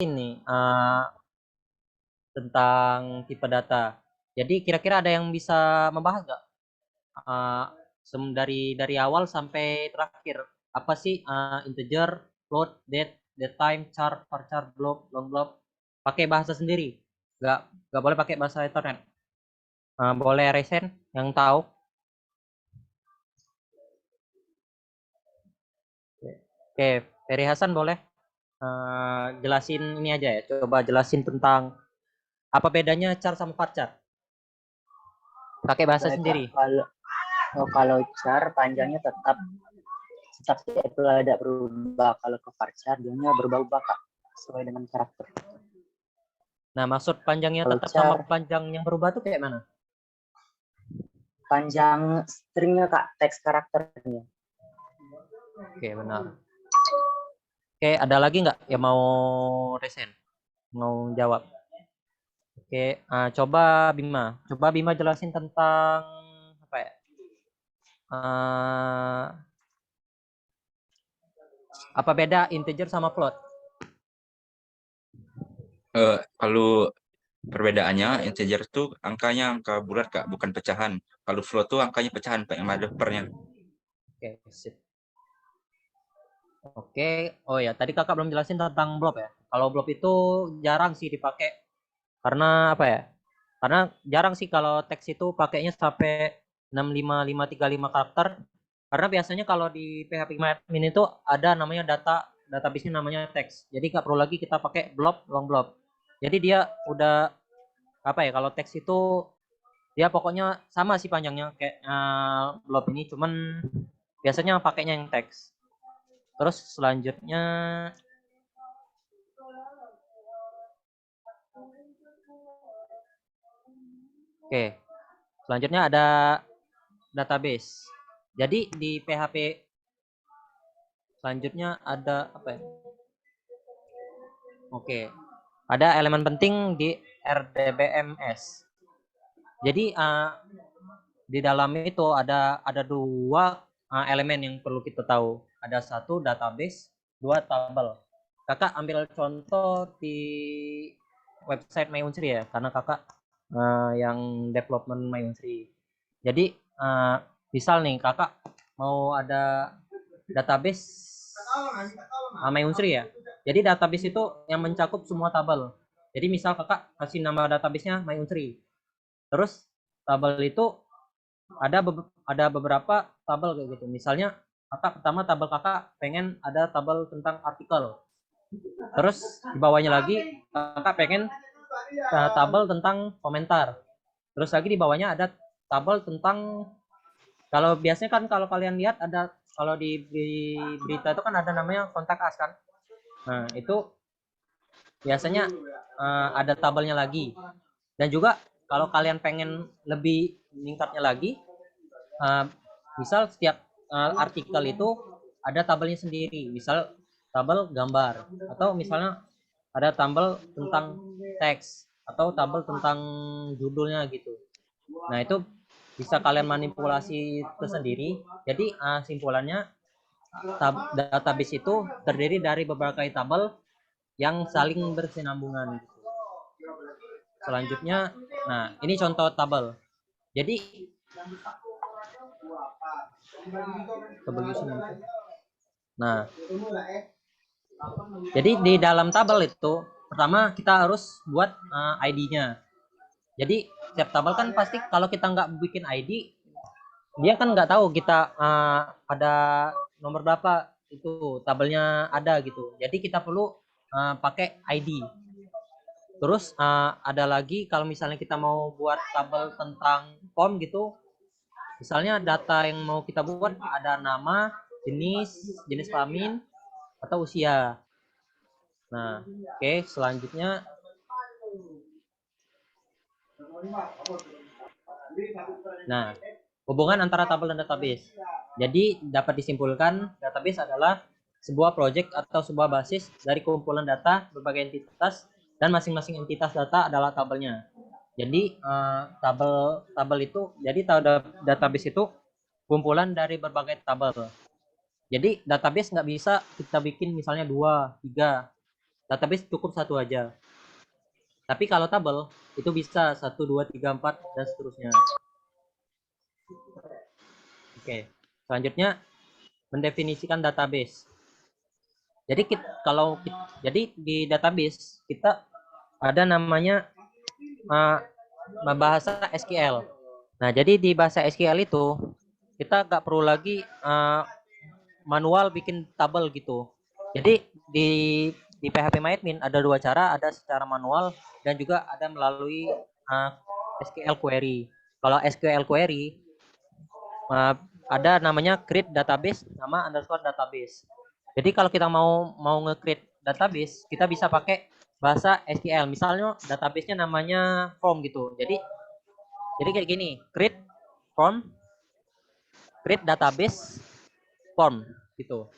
ini tentang tipe data. Jadi kira-kira ada yang bisa membahas nggak uh, dari awal sampai terakhir? Apa sih integer, float, date time, char, varchar, glob, long glob? Pakai bahasa sendiri, nggak boleh pakai bahasa internet. Boleh resen yang tahu? Oke, Ferry Hasan boleh jelasin ini aja ya. Coba jelasin tentang apa bedanya char sama varchar. Pakai bahasa Baik Kak, sendiri. kalau char panjangnya tetap itu tidak berubah. Kalau ke varchar dia berubah-ubah Kak, sesuai dengan karakter. Nah, maksud panjangnya Kalau tetap sama char panjang yang berubah tuh kayak mana? panjang stringnya Kak, teks karakternya. Oke, benar. Oke, ada lagi nggak yang mau resen? Mau jawab? Oke, coba Bima. Coba Bima jelasin tentang apa ya? Apa beda integer sama float? Kalau perbedaannya integer tuh angkanya angka bulat Kak, bukan pecahan. Kalau float tuh angkanya pecahan Pak, yang ada pernya. Oke, sip. Oke, oh ya, tadi kakak belum jelasin tentang blob ya. Kalau blob itu jarang sih dipakai karena apa ya? Karena jarang sih kalau teks itu pakainya sampai 65535 karakter. Karena biasanya kalau di PHP admin itu ada namanya database namanya teks. Jadi nggak perlu lagi kita pakai blob, long blob. Jadi dia udah apa ya? Kalau teks itu dia pokoknya sama sih panjangnya kayak blob ini, cuman biasanya pakainya yang teks. Terus selanjutnya, oke, selanjutnya ada database. Jadi di PHP selanjutnya ada apa ya? Oke, ada elemen penting di RDBMS. Jadi di dalam itu ada dua elemen yang perlu kita tahu. Ada satu database, dua tabel. Kakak ambil contoh di website MyUnsri ya, karena kakak yang development MyUnsri. Jadi misal nih kakak mau ada database MyUnsri ya. Jadi database itu yang mencakup semua tabel. Jadi misal kakak kasih nama databasenya MyUnsri. Terus tabel itu ada beberapa tabel kayak gitu. Misalnya kakak pertama tabel kakak pengen ada tabel tentang artikel. Terus di bawahnya lagi kakak pengen tabel tentang komentar. Terus lagi di bawahnya ada tabel tentang, kalau biasanya kan kalau kalian lihat ada, kalau di berita itu kan ada namanya kontak us kan. Nah, itu biasanya ada tabelnya lagi. Dan juga kalau kalian pengen lebih meningkatnya lagi, misal setiap artikel itu ada tabelnya sendiri. Misal tabel gambar, atau misalnya ada tabel tentang teks, atau tabel tentang judulnya gitu. Nah, itu bisa kalian manipulasi tersendiri. Jadi simpulannya database itu terdiri dari beberapa tabel yang saling bersinambungan. Selanjutnya, nah ini contoh tabel. Jadi nah, jadi di dalam tabel itu pertama kita harus buat ID-nya. Jadi setiap tabel kan pasti kalau kita nggak bikin ID, dia kan nggak tahu kita pada nomor berapa itu tabelnya ada gitu. Jadi kita perlu pakai ID. Terus ada lagi kalau misalnya kita mau buat tabel tentang form gitu, misalnya data yang mau kita buat ada nama, jenis kelamin, atau usia. Nah, oke, selanjutnya nah, hubungan antara tabel dan database. Jadi dapat disimpulkan database adalah sebuah project atau sebuah basis dari kumpulan data berbagai entitas, dan masing-masing entitas data adalah tabelnya. Jadi tabel itu, jadi database itu kumpulan dari berbagai tabel. Jadi database nggak bisa kita bikin misalnya 2, 3. database cukup satu aja. Tapi kalau tabel itu bisa 1, 2, 3, 4 dan seterusnya. Oke. Selanjutnya mendefinisikan database. Jadi jadi di database kita ada namanya bahasa SQL. Nah, jadi di bahasa SQL itu kita nggak perlu lagi manual bikin tabel gitu. Jadi di PHP MyAdmin ada dua cara, ada secara manual dan juga ada melalui SQL query. Kalau SQL query ada namanya create database nama underscore database. Jadi kalau kita mau nge-create database, kita bisa pakai bahasa SQL. Misalnya database-nya namanya form gitu. Jadi kayak gini, create form, create database form gitu.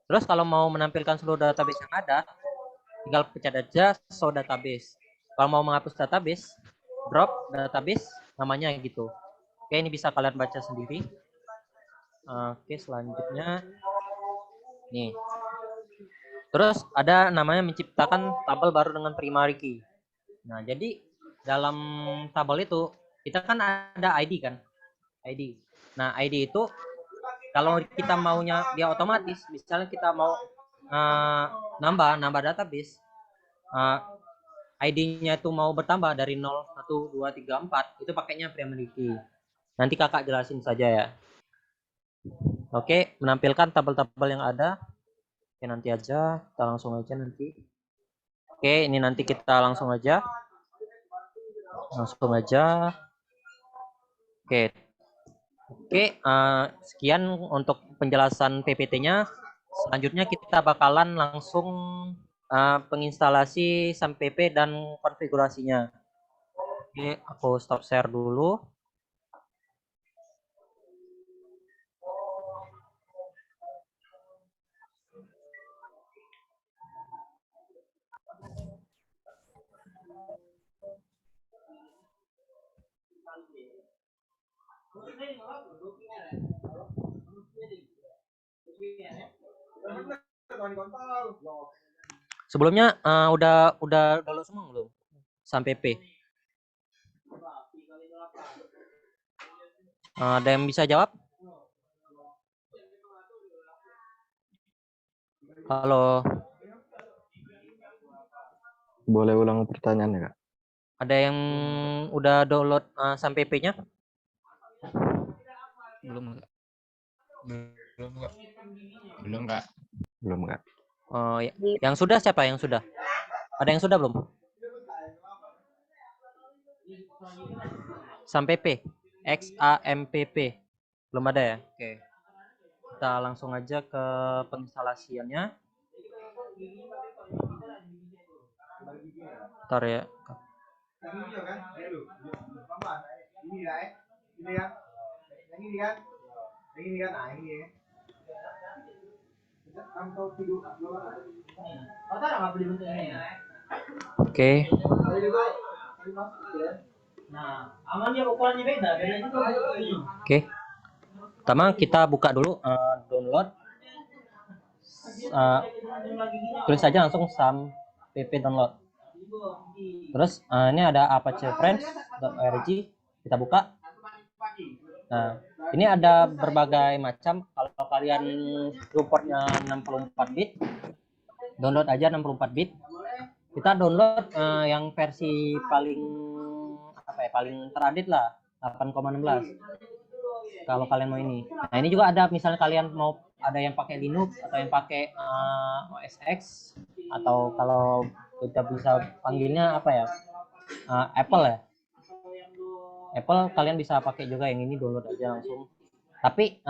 Terus kalau mau menampilkan seluruh database yang ada, tinggal pencet aja show database. Kalau mau menghapus database, drop database namanya gitu. Oke, ini bisa kalian baca sendiri. Oke, selanjutnya nih. Terus ada namanya menciptakan tabel baru dengan primary key. Nah, jadi dalam tabel itu kita kan ada ID kan? ID. Nah, ID itu kalau kita maunya dia otomatis, misalnya kita mau nambah database, ID-nya itu mau bertambah dari 0, 1, 2, 3, 4, itu pakainya primary key. Nanti kakak jelasin saja ya. Oke, menampilkan tabel-tabel yang ada. Oke, nanti aja, kita langsung aja nanti. Oke, ini nanti kita langsung aja. Oke, sekian untuk penjelasan PPT-nya. Selanjutnya kita bakalan langsung penginstalasi SAMPP dan konfigurasinya. Oke, aku stop share dulu. Sebelumnya udah download semua belum? SAMPP. Ada yang bisa jawab? Halo. Boleh ulang pertanyaannya, Kak? Ada yang udah download SAMPP-nya? Belum, Kak. Belum, Kak. Belum, Kak. Oh, ya. Yang sudah siapa yang sudah? Ada yang sudah belum? SAMPP. XAMPP. Belum ada ya? Oke. Kita langsung aja ke penginstalasiannya. Bentar ya. Oke. Oke. Pertama kita buka dulu download. Tulis saja langsung SAMPP download. Terus ini ada apache-friends.org, kita buka. Nah, ini ada berbagai macam. Kalau kalian supportnya 64 bit, download aja 64 bit. Kita download yang versi paling paling terupdate lah, 8,16. Kalau kalian mau ini. Nah, ini juga ada misalnya kalian mau ada yang pakai Linux atau yang pakai OS X, atau kalau kita bisa panggilnya apa ya? Apple ya. Apple kalian bisa pakai juga yang ini, download aja langsung. Tapi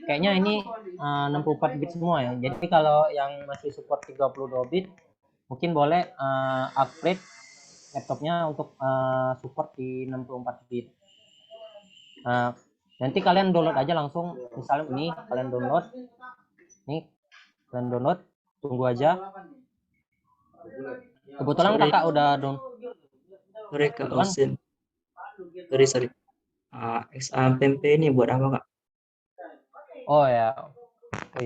kayaknya ini 64 bit semua ya. Jadi kalau yang masih support 32 bit mungkin boleh upgrade laptopnya untuk support di 64 bit. Nanti kalian download aja langsung, misalnya ini kalian download, tunggu aja. Kebetulan kakak udah download. Sorry Kak Osin. Sorry. XAMPP ini buat apa Kak? Oh ya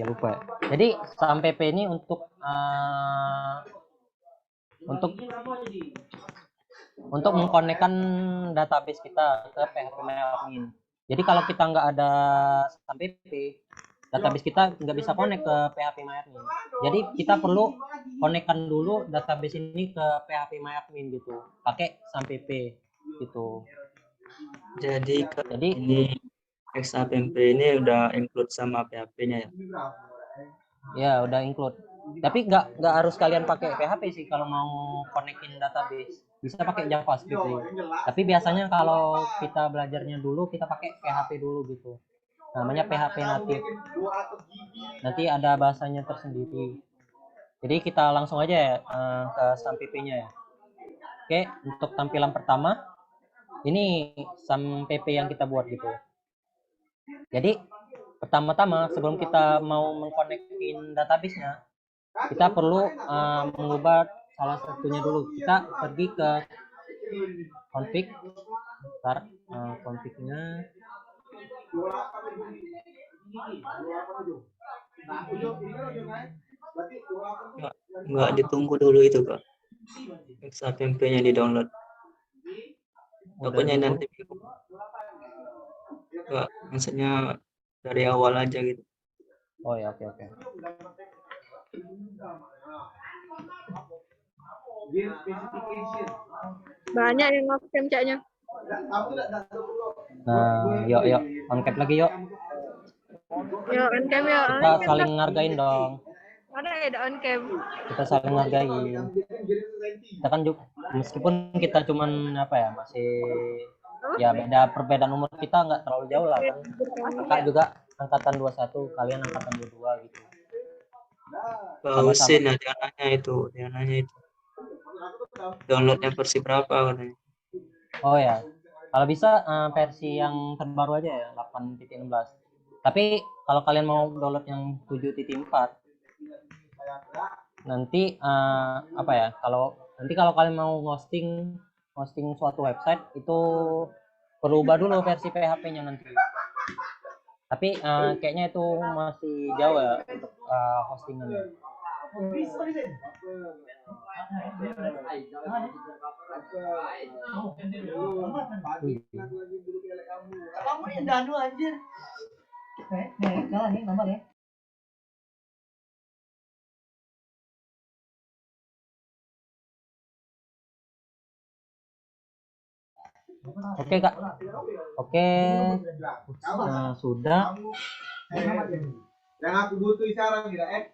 lupa ya. Jadi SAMPP ini untuk untuk mengkonekkan database kita ke PHP MyAdmin. Jadi kalau kita nggak ada SAMPP, database kita nggak bisa connect ke PHP MyAdmin. Jadi kita perlu konekkan dulu database ini ke PHP MyAdmin gitu, pakai SAMPP gitu. Jadi Jadi ini XAMPP ini udah include sama PHP-nya ya? ya udah include. Tapi nggak harus kalian pakai PHP sih kalau mau konekin database. Bisa pakai JavaScript dulu. Tapi biasanya kalau kita belajarnya dulu kita pakai PHP dulu gitu. Namanya PHP native. Nanti ada bahasanya tersendiri. Jadi kita langsung aja ya ke SAMPP-nya ya. Oke, untuk tampilan pertama ini SAMPP yang kita buat gitu. Jadi pertama-tama sebelum kita mau mengkonekin database-nya, kita perlu mengubah salah satunya dulu. Kita pergi ke config, config-nya. Nggak ditunggu dulu itu Kak, XAMPP-nya di download. Pokoknya nanti Kak, maksudnya dari awal aja gitu. Oh ya, oke. Banyak yang off-cam caknya. Nah, yuk on cap lagi yuk. Yuk on-cam ya. Kita saling ngargain dong. Ada ya on-cam. Kita saling ngargain. Kita kan juga, meskipun kita cuman masih ya perbedaan umur kita nggak terlalu jauh lah kan. Kakak juga angkatan 21, kalian angkatan 22 gitu. Husin ya, dia nanya itu. Downloadnya versi berapa katanya? Oh ya, kalau bisa versi yang terbaru aja ya, 8.16. Tapi kalau kalian mau download yang 7.4, nanti kalau kalian mau hosting suatu website itu perlu ubah dulu versi PHP-nya nanti. Tapi kayaknya itu masih jauh ya untuk hostingannya. Kamu ini danu anjir. Jalan nih nomor ya. Oke Kak. Oke. Sudah. Yang aku butuh sekarang tidak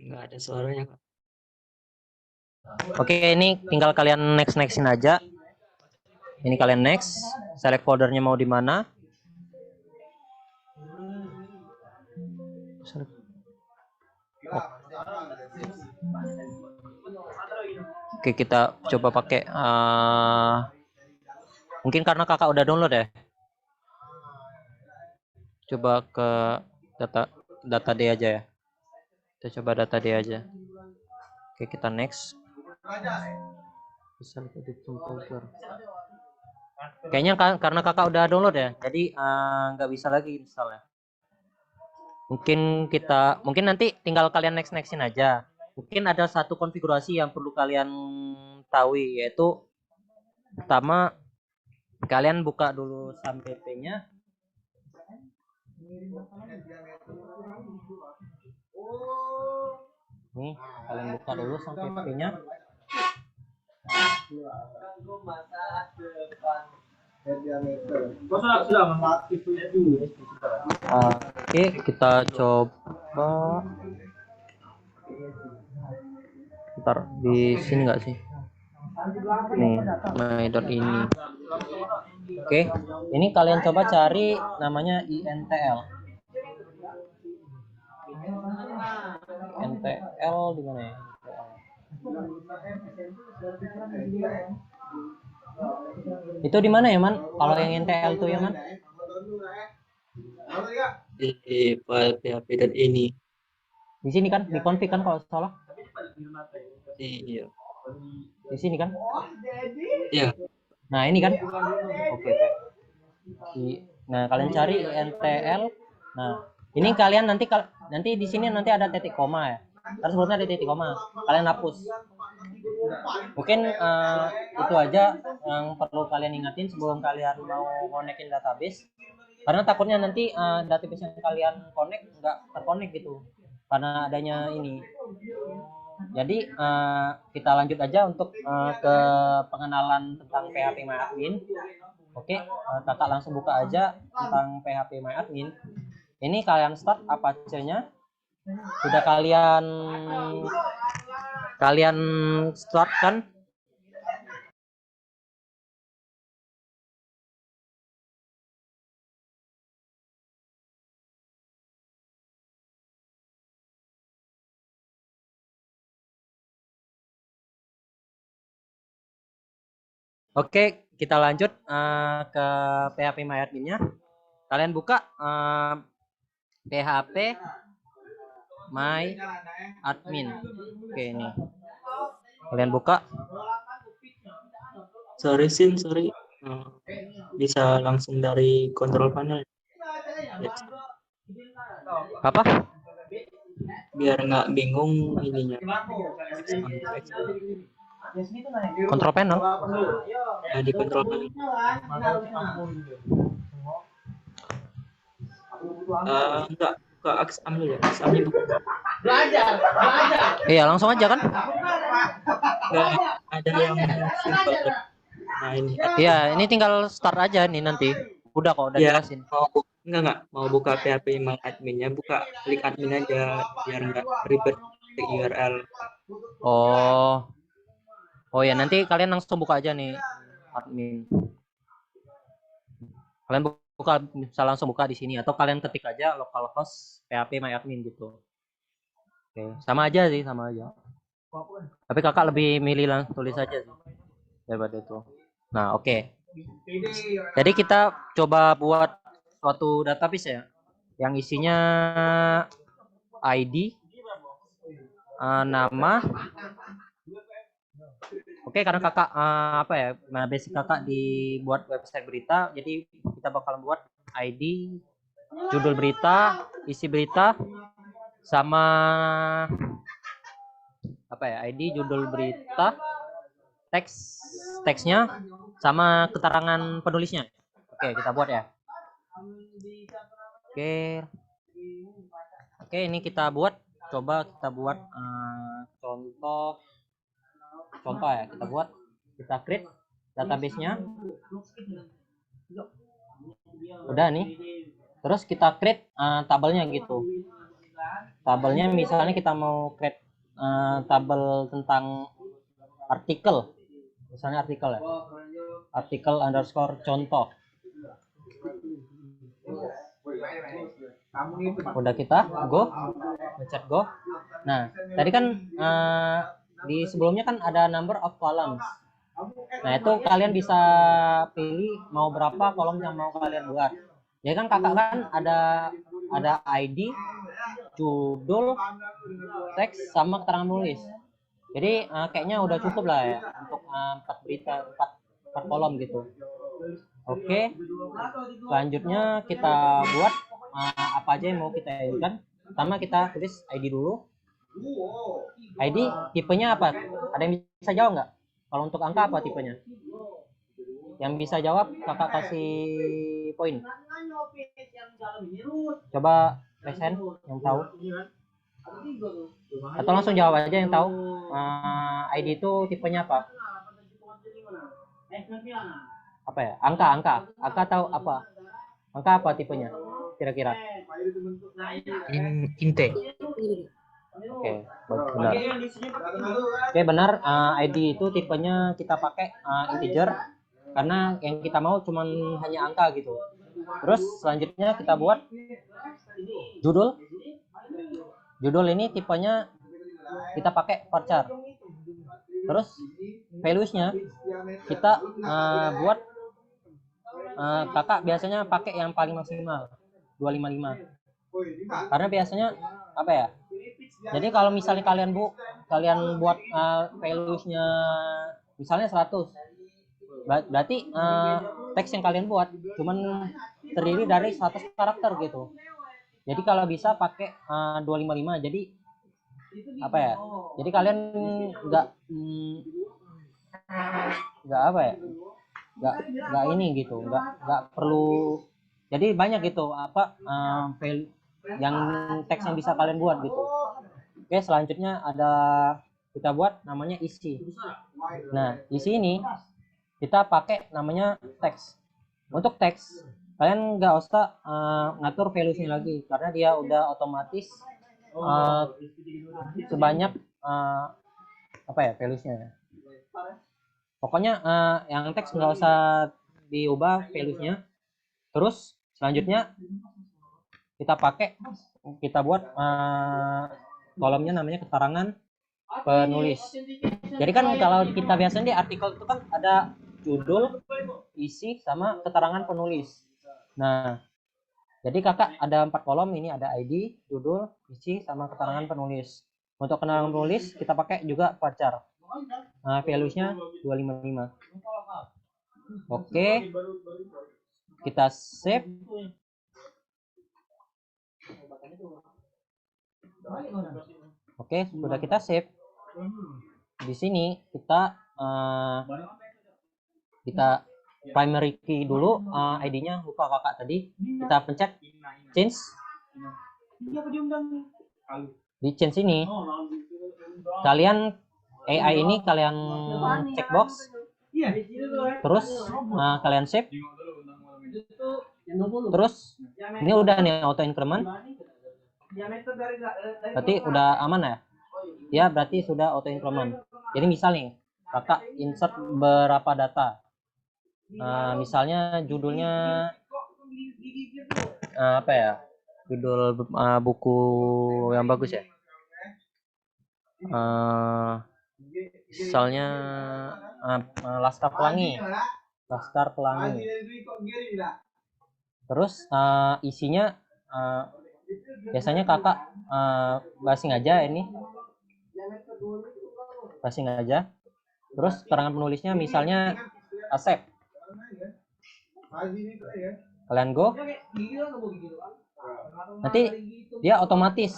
Nggak ada suaranya Kak. Oke, ini tinggal kalian nextin aja. Ini kalian next, select foldernya mau di mana. Oke, kita coba pakai mungkin karena kakak udah download ya. Coba ke data D aja ya. Kita coba data D aja. Oke, kita next. Bisa edit folder. Kayaknya karena kakak udah download ya, jadi nggak bisa lagi install ya. Mungkin nanti tinggal kalian nextin aja. Mungkin ada satu konfigurasi yang perlu kalian tahu, yaitu pertama kalian buka dulu SAMPP-nya. Nih, kalian buka dulu SAMPP-nya. Oke, kita coba. Ntar di sini nggak sih? Nih, my.ini. Oke, ini kalian coba cari namanya INTL. NTL di mana ya? Itu di mana ya, Man? Kalau yang NTL tuh ya, Man? Di file php.ini. Di sini kan, di config kan kalau salah. Iya. Di sini kan? Iya. Nah, ini kan? Oke. Nah, kalian cari NTL. Nah, ini kalian nanti di sini nanti ada titik koma ya. Terus sebelumnya ada titik koma. Kalian hapus. Mungkin itu aja yang perlu kalian ingatin sebelum kalian mau konekin database. Karena takutnya nanti database yang kalian connect nggak terkonek gitu. Karena adanya ini. Jadi kita lanjut aja untuk ke pengenalan tentang PHP MyAdmin. Oke, kakak langsung buka aja tentang PHP MyAdmin. Ini kalian start Apache-nya. Sudah kalian start kan? Oke, kita lanjut ke PHP MyAdmin-nya. Kalian buka PHP MyAdmin. Oke, ini. Kalian buka. Sorry. Bisa langsung dari control panel. Apa? Biar nggak bingung ininya. Control panel. Nah, di control panel. Enggak, buka Axam dulu ya. Axamnya buka. Iya, langsung aja kan? Enggak ada yang simple. Nah, ini. Iya, ini tinggal start aja nih nanti. Udah kok, udah Ya, jelasin. mau buka PHP MyAdmin-nya, buka klik admin aja biar nggak ribet ke URL. Oh ya, nanti kalian langsung buka aja nih admin. Kalian bisa langsung buka di sini atau kalian ketik aja localhost PHP MyAdmin gitu. Oke, sama aja sih, sama aja. Tapi kakak lebih milih tulis aja sih daripada itu. Nah, oke. Jadi kita coba buat suatu database ya, yang isinya ID, nama. Oke, karena kakak apa ya, basic kakak dibuat website berita, jadi kita bakal buat ID, judul berita, isi berita, sama apa ya, ID, judul berita, teksnya, sama keterangan penulisnya. Oke, kita buat ya. Oke, ini kita buat. Coba kita buat contoh ya, kita create database-nya. Udah nih. Terus kita create tabelnya gitu. Tabelnya misalnya kita mau create tabel tentang artikel. Misalnya artikel ya. Artikel _ contoh. Udah kita pencet go. Nah, tadi kan di sebelumnya kan ada number of columns. Nah, itu kalian bisa pilih mau berapa kolom yang mau kalian buat. Ya kan kakak kan ada ID, judul, teks, sama keterangan penulis. Jadi kayaknya udah cukup lah ya untuk 4 kolom gitu. Oke, selanjutnya kita buat apa aja yang mau kita editan. Pertama kita tulis ID dulu. ID tipenya apa? Ada yang bisa jawab nggak? Kalau untuk angka apa tipenya? Yang bisa jawab kakak kasih poin. Coba present yang tahu. Atau langsung jawab aja yang tahu. ID itu tipenya apa? Apa ya? Angka tahu apa? Angka apa tipenya? Kira-kira? Inte. Oke, benar. Oke, benar. ID itu tipenya kita pakai integer karena yang kita mau cuman hanya angka gitu. Terus selanjutnya kita buat judul. Judul ini tipenya kita pakai varchar. Terus values-nya kita buat kakak biasanya pakai yang paling maksimal 255. Karena biasanya apa ya? Jadi kalau misalnya kalian buat values-nya misalnya 100. Berarti teks yang kalian buat cuman terdiri dari 100 karakter gitu. Jadi kalau bisa pakai 255. Jadi apa ya? Jadi kalian nggak apa ya? Nggak ini gitu, nggak perlu. Jadi banyak gitu apa value yang teks yang bisa kalian buat gitu. Oke, selanjutnya ada kita buat namanya isi. Nah, isi ini kita pakai namanya teks. Untuk teks kalian nggak usah ngatur values-nya lagi karena dia udah otomatis sebanyak apa ya values-nya. Pokoknya yang teks nggak usah diubah values-nya. Terus selanjutnya kita buat kolomnya namanya keterangan penulis. Jadi kan kalau kita biasanya di artikel itu kan ada judul, isi, sama keterangan penulis. Nah, jadi kakak ada 4 kolom ini, ada ID, judul, isi, sama keterangan penulis. Untuk keterangan penulis kita pakai juga varchar. Values-nya 255. Oke, kita save. Oke, sudah kita save. Di sini kita primary key dulu, ID-nya lupa kakak tadi. Kita pencet change. Di change ini kalian AI ini kalian checkbox. Terus kalian save. Terus ini udah nih auto increment. Berarti udah aman ya? Ya, berarti sudah auto increment. Jadi misal nih kakak insert berapa data. Misalnya judulnya apa ya? Judul buku yang bagus ya. Misalnya Laskar Pelangi. Terus isinya biasanya kakak basing aja ini. Basing aja. Terus keterangan penulisnya misalnya Asep. Kalian go. Nanti dia otomatis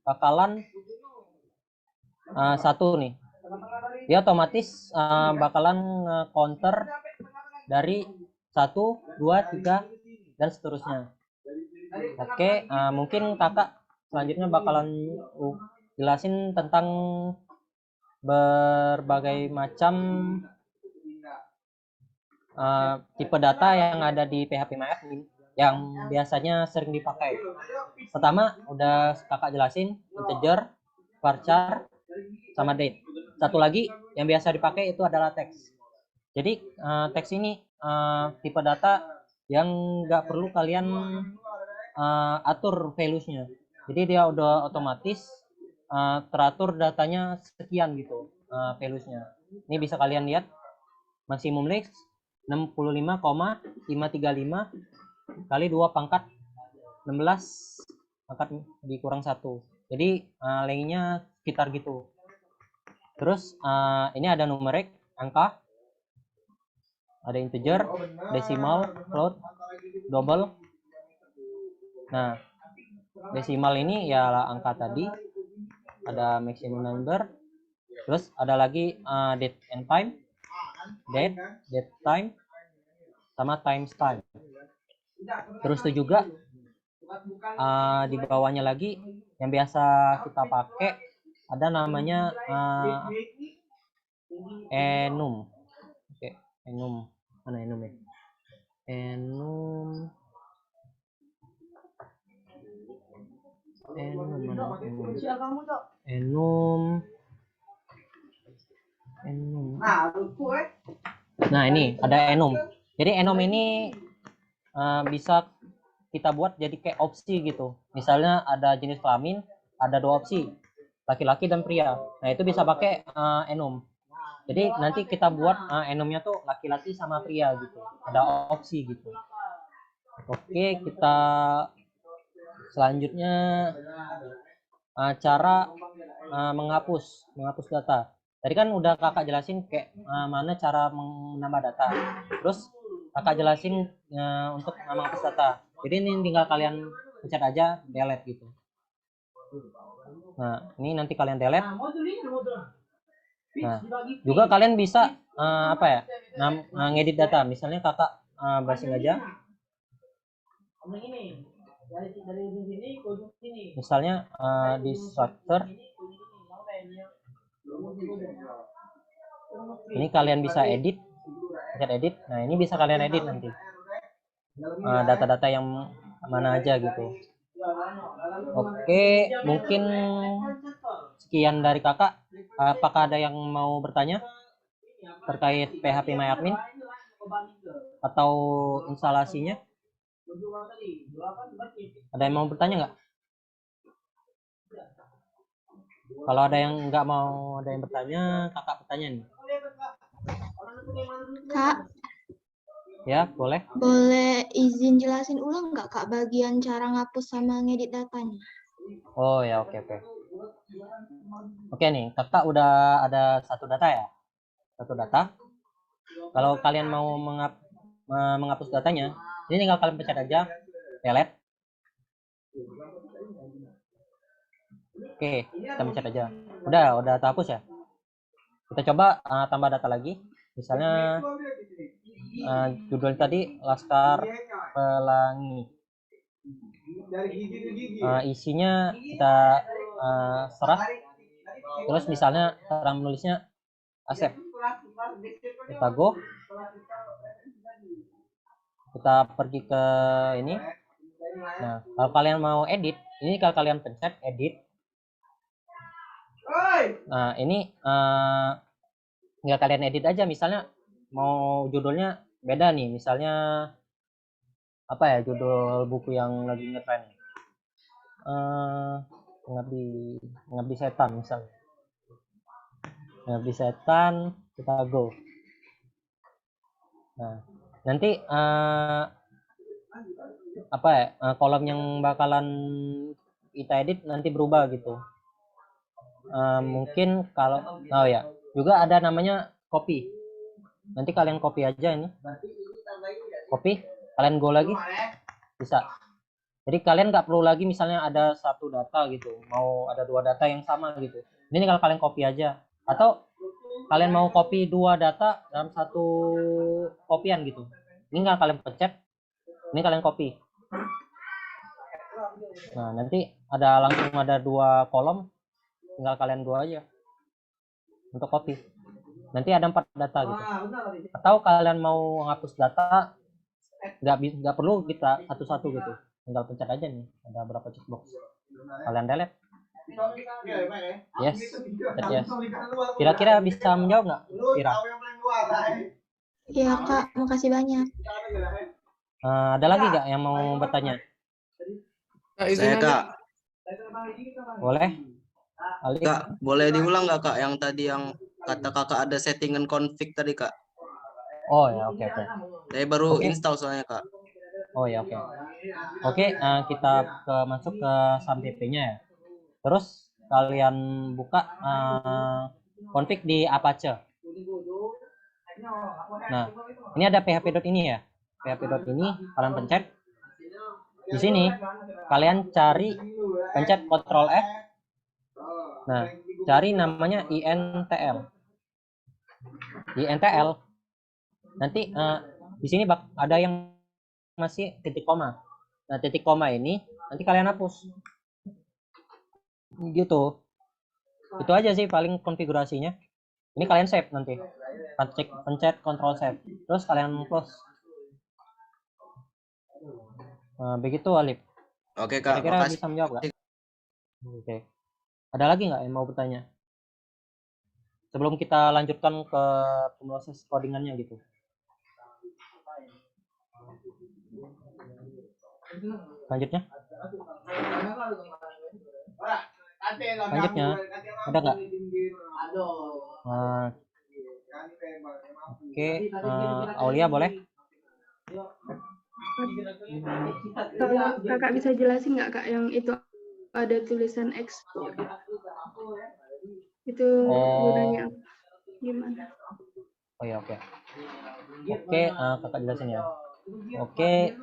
bakalan satu nih. Dia otomatis bakalan counter dari 1, 2, 3 dan seterusnya. Oke, mungkin kakak selanjutnya bakalan jelasin tentang berbagai macam tipe data yang ada di PHP MyAdmin yang biasanya sering dipakai. Pertama udah kakak jelasin integer, varchar, sama date. Satu lagi yang biasa dipakai itu adalah teks. Jadi teks ini tipe data yang nggak perlu kalian atur values-nya. Jadi dia udah otomatis teratur datanya sekian gitu values-nya. Ini bisa kalian lihat maksimum length 65,535 kali 2 pangkat 16 pangkat dikurang 1. Jadi length-nya sekitar gitu. Terus ini ada numerik, angka, ada integer, desimal, float, double. Nah, desimal ini ya angka tadi, ada maximum number, terus ada lagi date and time, date time, sama times time. Terus itu juga di bawahnya lagi yang biasa kita pakai ada namanya enum. Oke, enum. Mana enum ya? Enum Nah, ini ada enum. Jadi enum ini bisa kita buat jadi kayak opsi gitu. Misalnya ada jenis kelamin, ada 2 opsi. laki-laki dan pria. Nah, itu bisa pakai enum. Jadi nanti kita buat enumnya tuh laki-laki sama pria gitu. Ada opsi gitu. Oke, kita selanjutnya cara menghapus data. Tadi kan udah kakak jelasin kayak mana cara menambah data. Terus kakak jelasin untuk menghapus data. Jadi ini tinggal kalian pencet aja delete gitu. Nah, ini nanti kalian delete. Nah, juga kalian bisa ngedit data. Misalnya kakak browsing aja. Misalnya di structure. Ini kalian bisa edit. Edit. Nah, ini bisa kalian edit nanti. Data-data yang mana aja gitu. Oke, mungkin sekian dari kakak. Apakah ada yang mau bertanya terkait PHP MyAdmin atau instalasinya? Ada yang mau bertanya nggak? Kalau ada yang nggak mau ada yang bertanya, kakak bertanya nih. Kak, Ya, boleh. boleh izin jelasin ulang nggak Kak bagian cara ngapus sama ngedit datanya? Oh ya, oke. Oke nih, kakak udah ada satu data ya? Satu data. Kalau kalian mau menghapus datanya, ini tinggal kalian pencet aja delete. Oke, kita pencet aja. Udah terhapus ya. Kita coba tambah data lagi. Misalnya judul tadi Laskar Pelangi. Isinya kita serah. Terus misalnya cara menulisnya Asep. Kita go. Kita pergi ke ini. Nah, kalau kalian mau edit, ini kalau kalian pencet edit. Nah, ini tinggal kalian edit aja. Misalnya mau judulnya beda nih. Misalnya apa ya judul buku yang lagi ngetren? Pengabdi Setan misalnya. Pengabdi Setan, kita go. Nah, nanti kolom yang bakalan kita edit nanti berubah gitu. Mungkin kalau juga ada namanya copy. Nanti kalian copy aja ini. Copy, kalian go lagi bisa. Jadi kalian nggak perlu lagi misalnya ada satu data gitu, mau ada dua data yang sama gitu. Ini kalau kalian copy aja. Atau kalian mau copy dua data dalam satu kopian gitu. Ini nggak kalian pencet, ini kalian copy. Nah, nanti langsung ada dua kolom, tinggal kalian go aja untuk copy. Nanti ada 4 data gitu. Atau kalian mau hapus data, nggak perlu kita satu-satu gitu. Tinggal pencet aja nih, ada berapa checkbox. Kalian delete. Yes, yes. Kira-kira bisa menjawab nggak, Kira? Iya Kak, makasih banyak. Ada lagi nggak yang mau bertanya? Saya Kak. Boleh. Kak, boleh diulang nggak Kak yang tadi yang kata kakak ada settingan config tadi Kak? Oh ya, oke. Saya baru install soalnya Kak. Oh ya, oke. Oke, kita masuk ke SAMPP-nya ya. Terus kalian buka config di Apache. Nah, ini ada php.ini ya. php.ini kalian pencet. Di sini kalian pencet Ctrl F. Nah, cari namanya intl. Nanti di sini ada yang masih titik koma. Nah, titik koma ini nanti kalian hapus. Gitu. Itu aja sih paling konfigurasinya. Ini kalian save nanti. Pencet Ctrl save. Terus kalian close. Nah, begitu Alif. Oke Kak, Kira-kira makasih. bisa menjawab nggak? Oke. Ada lagi nggak yang mau bertanya? Sebelum kita lanjutkan ke proses codingannya gitu. Selanjutnya. Ada nggak? Oke, Aulia boleh? Kakak bisa jelasin nggak Kak yang itu ada tulisan ekspor? Itu gunanya apa? Gimana? Oh ya, oke. Oke, kakak jelasin ya. Oke,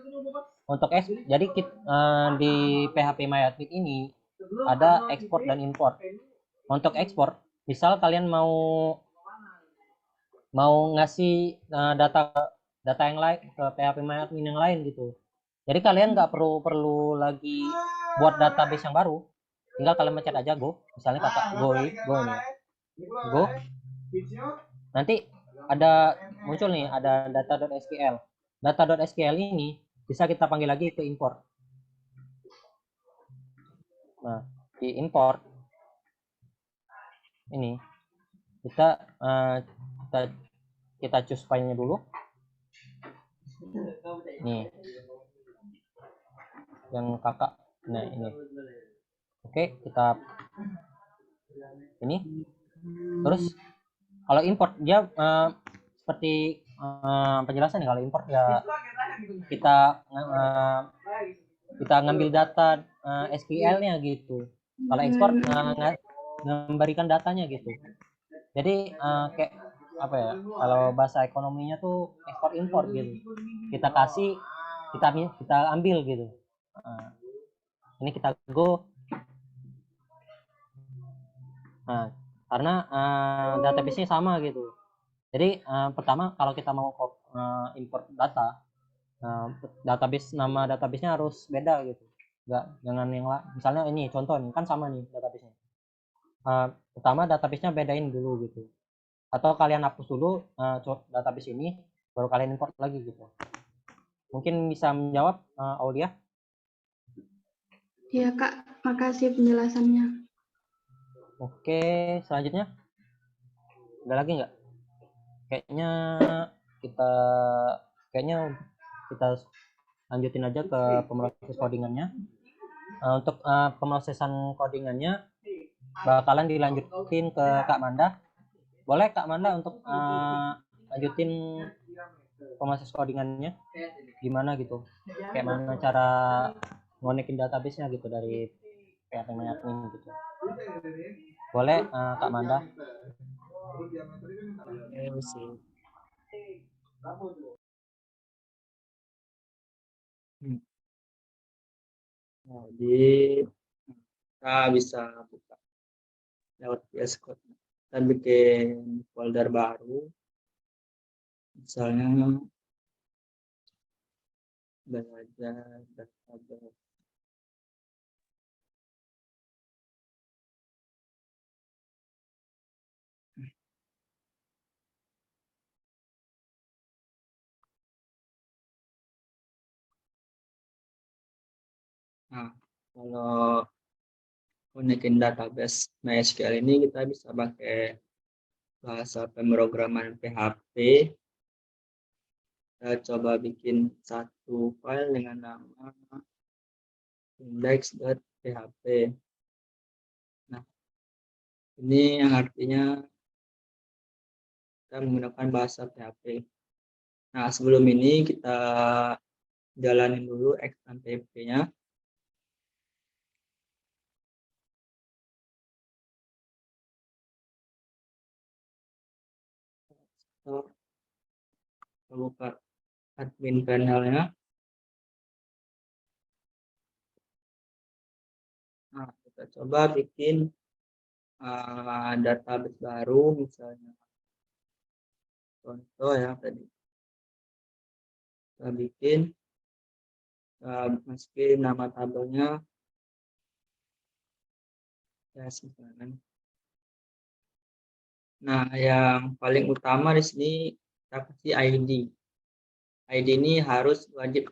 untuk jadi di PHP MyAdmin ini ada ekspor dan impor. Untuk ekspor, misal kalian mau ngasih data yang lain ke PHP MyAdmin yang lain gitu. Jadi kalian nggak perlu lagi buat database yang baru. Tinggal kalian mencet aja go. Misalnya kakak go nih, go. Nanti ada muncul nih, ada data.sql. Data.sql ini bisa kita panggil lagi ke import. Nah, di import ini kita choose filenya dulu. Nih, yang kakak, nah ini. Oke, kita ini. Terus kalau import dia seperti penjelasan. Kalau import ya kita ngambil data SQL-nya gitu. Kalau ekspor memberikan datanya gitu. Jadi kayak apa ya? Kalau bahasa ekonominya tuh ekspor impor gitu. Kita kasih, kita ambil gitu. Ini kita go. Nah, karena database-nya sama gitu. Jadi pertama kalau kita mau import data, database, nama database-nya harus beda gitu. Jangan yang misalnya ini contoh nih, kan sama nih database-nya. Pertama database-nya bedain dulu gitu. Atau kalian hapus dulu database ini, baru kalian import lagi gitu. Mungkin bisa menjawab Aulia? Iya Kak, makasih penjelasannya. Oke, selanjutnya ada lagi nggak? Kayaknya kita lanjutin aja ke pemrosesan codingannya. Untuk pemrosesan codingannya bakalan dilanjutin ke Kak Manda. Boleh Kak Manda untuk lanjutin proses codingannya gimana gitu, kayak mana cara ngonekin database-nya gitu dari PHP MyAdmin gitu. Boleh Kak Manda? Jadi kita bisa buka lewat VS Code. Kita bikin folder baru. Misalnya belajar database. Nah, kalau konekin database MySQL ini kita bisa pakai bahasa pemrograman PHP. Kita coba bikin satu file dengan nama index.php. Nah, ini yang artinya kita menggunakan bahasa PHP. Nah, sebelum ini kita jalanin dulu XMPP-nya. Kita buka admin panelnya. Nah, kita coba bikin database baru, misalnya contoh ya tadi. Kita bikin, masukin nama tabelnya. Ya, misalkan. Nah, yang paling utama di sini kita kasih ID. ID ini harus wajib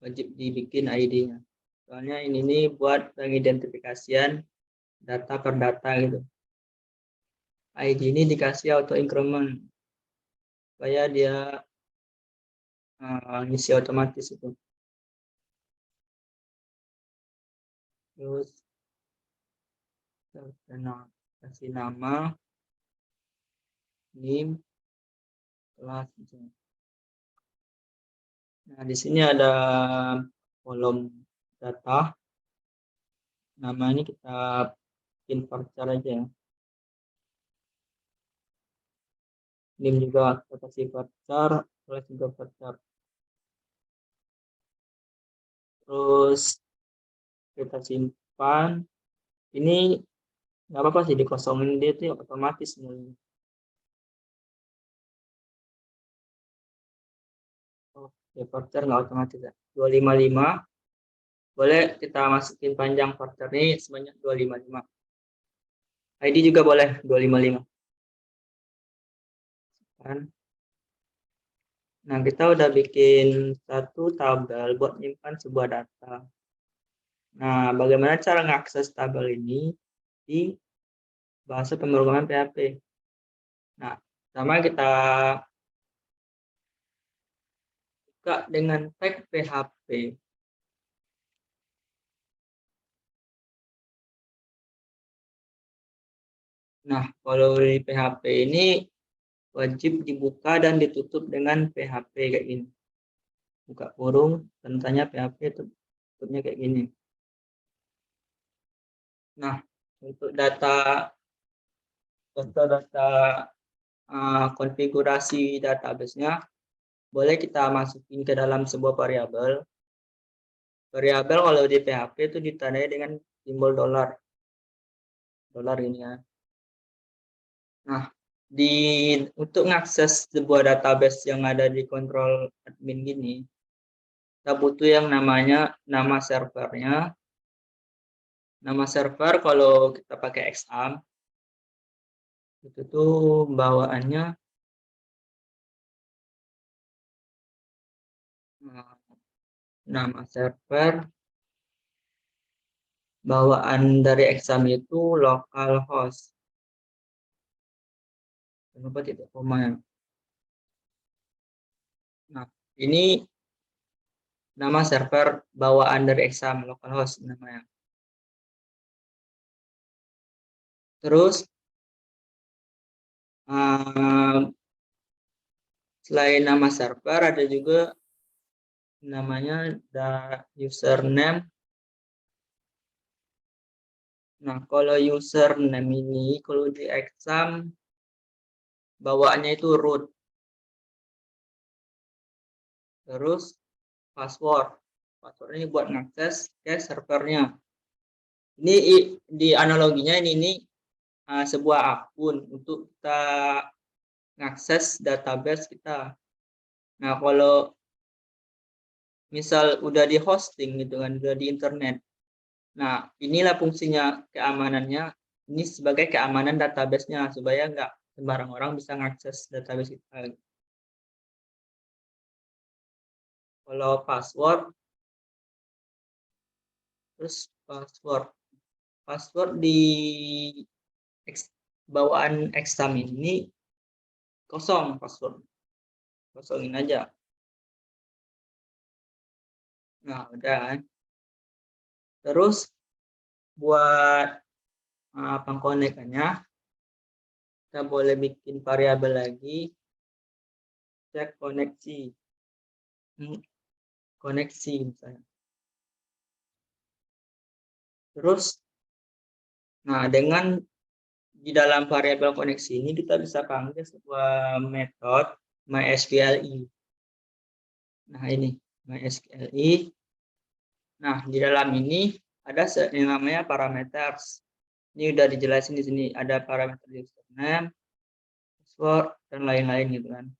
dibikin ID-nya. Soalnya ini buat pengidentifikasian data per data gitu. ID ini dikasih auto increment supaya dia ngisi otomatis itu. Terus kasih nama, NIM, kelas. Nah, di sini ada kolom data. Namanya kita bikin varchar aja ya. NIM juga kita kasih varchar, kelas juga varchar. Terus kita simpan. Ini nggak apa-apa sih dikosongin, dia itu otomatis sebenarnya. Oke, varchar nggak otomatis ya. 255. Boleh kita masukin panjang varchar ini sebanyak 255. ID juga boleh 255. Kan? Nah, kita udah bikin satu tabel buat menyimpan sebuah data. Nah, bagaimana cara mengakses tabel ini di bahasa pemrograman PHP? Nah, pertama kita buka dengan tag PHP. Nah, kalau di PHP ini wajib dibuka dan ditutup dengan PHP kayak gini. Buka kurung, tentanya PHP, tutupnya kayak gini. Nah, untuk data konfigurasi database-nya, boleh kita masukin ke dalam sebuah variabel. Variabel kalau di PHP itu ditandai dengan simbol dolar. Dolar ini ya. Nah, untuk mengakses sebuah database yang ada di kontrol admin gini, kita butuh yang namanya nama servernya. Nama server kalau kita pakai XAMPP, itu tuh bawaannya nama server bawaan dari XAMPP itu localhost. Kenapa tidak koma ya? Nah, ini nama server bawaan dari XAMPP localhost namanya. Terus selain nama server ada juga namanya username. Nah, kalau username ini kalau di XAMPP bawaannya itu root. Terus password. Password ini buat ngakses ke servernya. Ini di analoginya ini sebuah akun untuk kita ngakses database kita. Nah, kalau misal udah di hosting gitu kan, udah di internet. Nah, inilah fungsinya keamanannya. Ini sebagai keamanan database-nya supaya nggak sembarang orang bisa ngakses database kita. Kalau password, terus password di bawaan XAMPP ini kosong password, kosongin aja. Nah, udah. Terus buat pengkonekannya, kita boleh bikin variabel lagi, cek koneksi, koneksi misalnya. Terus, nah dengan di dalam variabel koneksi ini kita bisa panggil sebuah metode MySQLi. Nah ini MySQLi. Nah di dalam ini ada yang namanya parameters. Ini udah dijelasin di sini, ada parameter username, password, dan lain-lain gitu kan.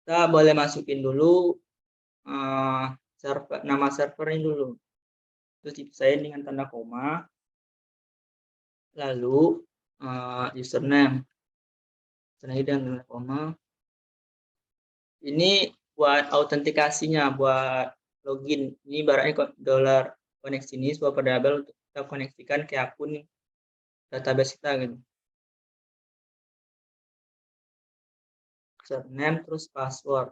Kita boleh masukin dulu nama server ini dulu. Terus dipisahin dengan tanda koma. Lalu username. Dengan tanda koma. Ini buat autentikasinya, buat login. Ini ibaratnya dolar koneksi ini sebuah variabel untuk kita koneksikan ke akun database kita gitu. Username terus password.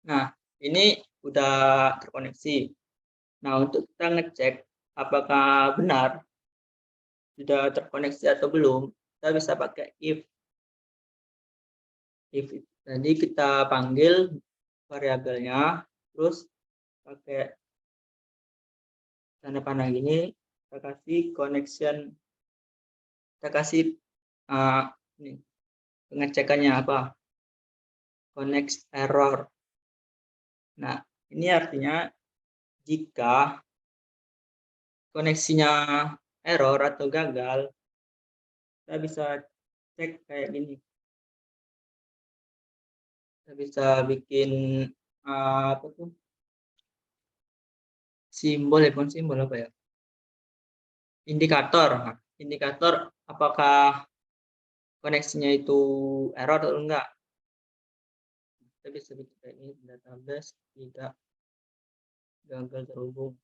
Nah, ini udah terkoneksi. Nah, untuk kita ngecek apakah benar sudah terkoneksi atau belum, kita bisa pakai if. Jadi kita panggil variabelnya, terus pakai tanda panah gini, kita kasih connection, kita kasih ini, pengecekannya apa, connect error. Nah, ini artinya jika koneksinya error atau gagal, kita bisa cek kayak gini. Kita bisa bikin apa tuh, simbol ya, bukan simbol apa ya, indikator. Nah, indikator apakah koneksinya itu error atau enggak. Kita bisa bikin kayak ini, database tidak gagal terhubung.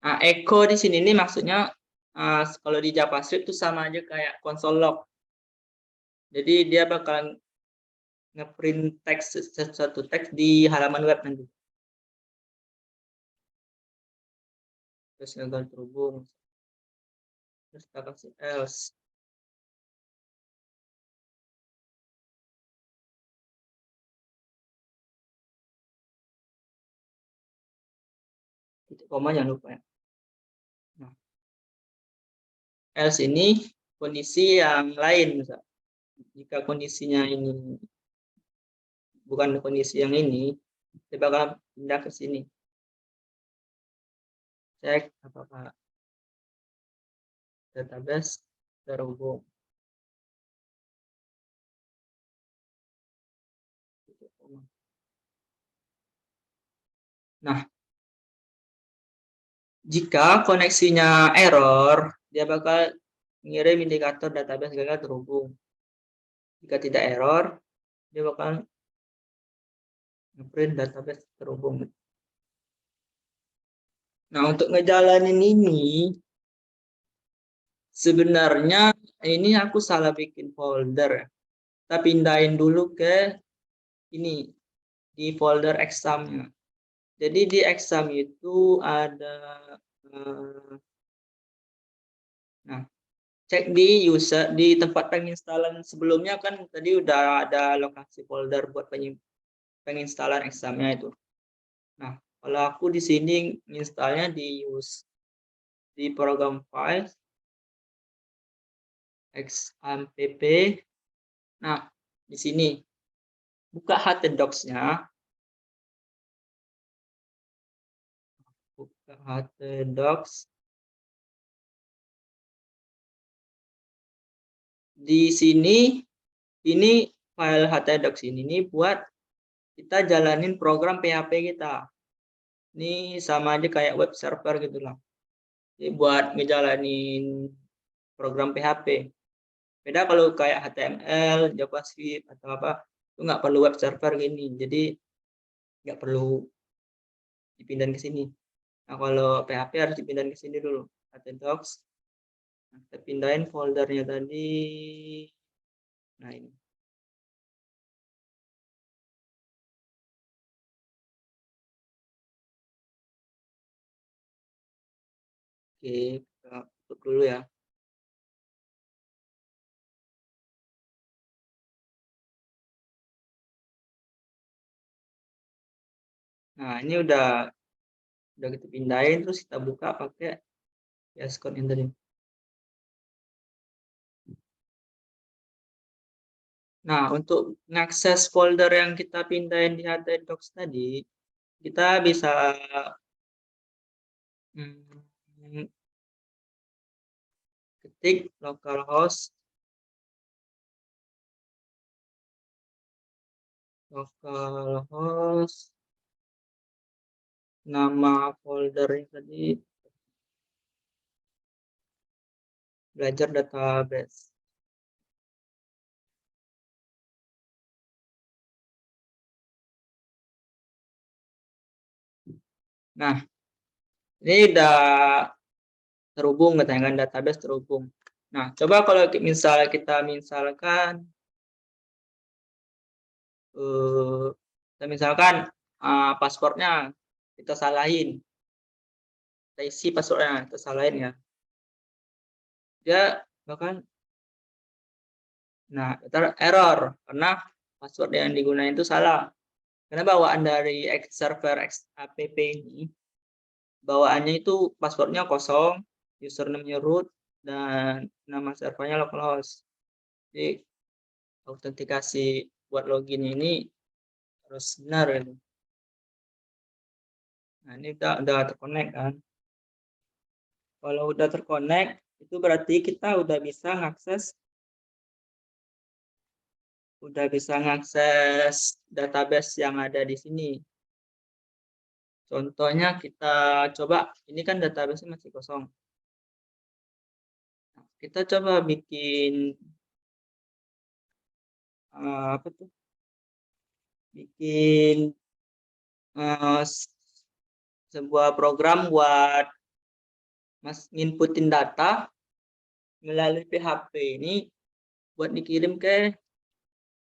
Nah, echo di sini ini maksudnya kalau di JavaScript itu sama aja kayak console log. Jadi dia bakal ngeprint teks, satu teks di halaman web nanti. Terus gagal terhubung. Terus kita kasih else. Titik koma jangan lupa ya. Nah, else ini kondisi yang lain, misal. Jika kondisinya ini bukan kondisi yang ini, kita bakal pindah ke sini. Cek apakah database terhubung. Nah, jika koneksinya error, dia bakal ngirim indikator database gagal terhubung. Jika tidak error, dia bakal ngeprint database terhubung. Nah, untuk ngejalanin ini, sebenarnya ini aku salah bikin folder. Kita pindahin dulu ke ini, di folder exam-nya. Jadi di exam itu ada, nah, cek di user, di tempat penginstalan sebelumnya kan tadi udah ada lokasi folder buat penginstalan exam-nya itu. Nah, kalau aku di sini installnya di program files xampp. Nah, di sini buka htdocs-nya. Buka htdocs. Di sini ini file htdocs ini buat kita jalanin program PHP kita. Ini sama aja kayak web server gitu lah. Jadi buat ngejalanin program PHP. Beda kalau kayak HTML, JavaScript atau apa, itu nggak perlu web server gini. Jadi nggak perlu dipindahin ke sini. Nah, kalau PHP harus dipindahin ke sini dulu. htdocs. Nah, kita pindahin foldernya tadi. Nah, ini. Oke, kita tutup dulu ya. Nah, ini udah kita pindahin, terus kita buka pakai VS Code yang tadi. Nah, untuk mengakses folder yang kita pindahin di htdocs tadi, kita bisa ketik localhost nama foldernya tadi belajar database. Nah, ini udah terhubung dengan database terhubung. Nah, coba kalau misalkan kita Misalkan paspornya kita salahin, kita isi passwordnya kita salahin ya, dia bahkan error karena password yang digunakan itu salah. Karena bawaan dari server app ini, bawaannya itu passwordnya kosong, username-nya root, dan nama servernya localhost. Jadi autentikasi buat login ini harus benar gitu. Nah, ini udah terkonek kan. Kalau udah terkonek, itu berarti kita udah bisa ngakses database yang ada di sini. Contohnya kita coba, ini kan database masih kosong. Nah, kita coba bikin apa tuh? Bikin sebuah program buat nginputin data melalui PHP ini buat dikirim ke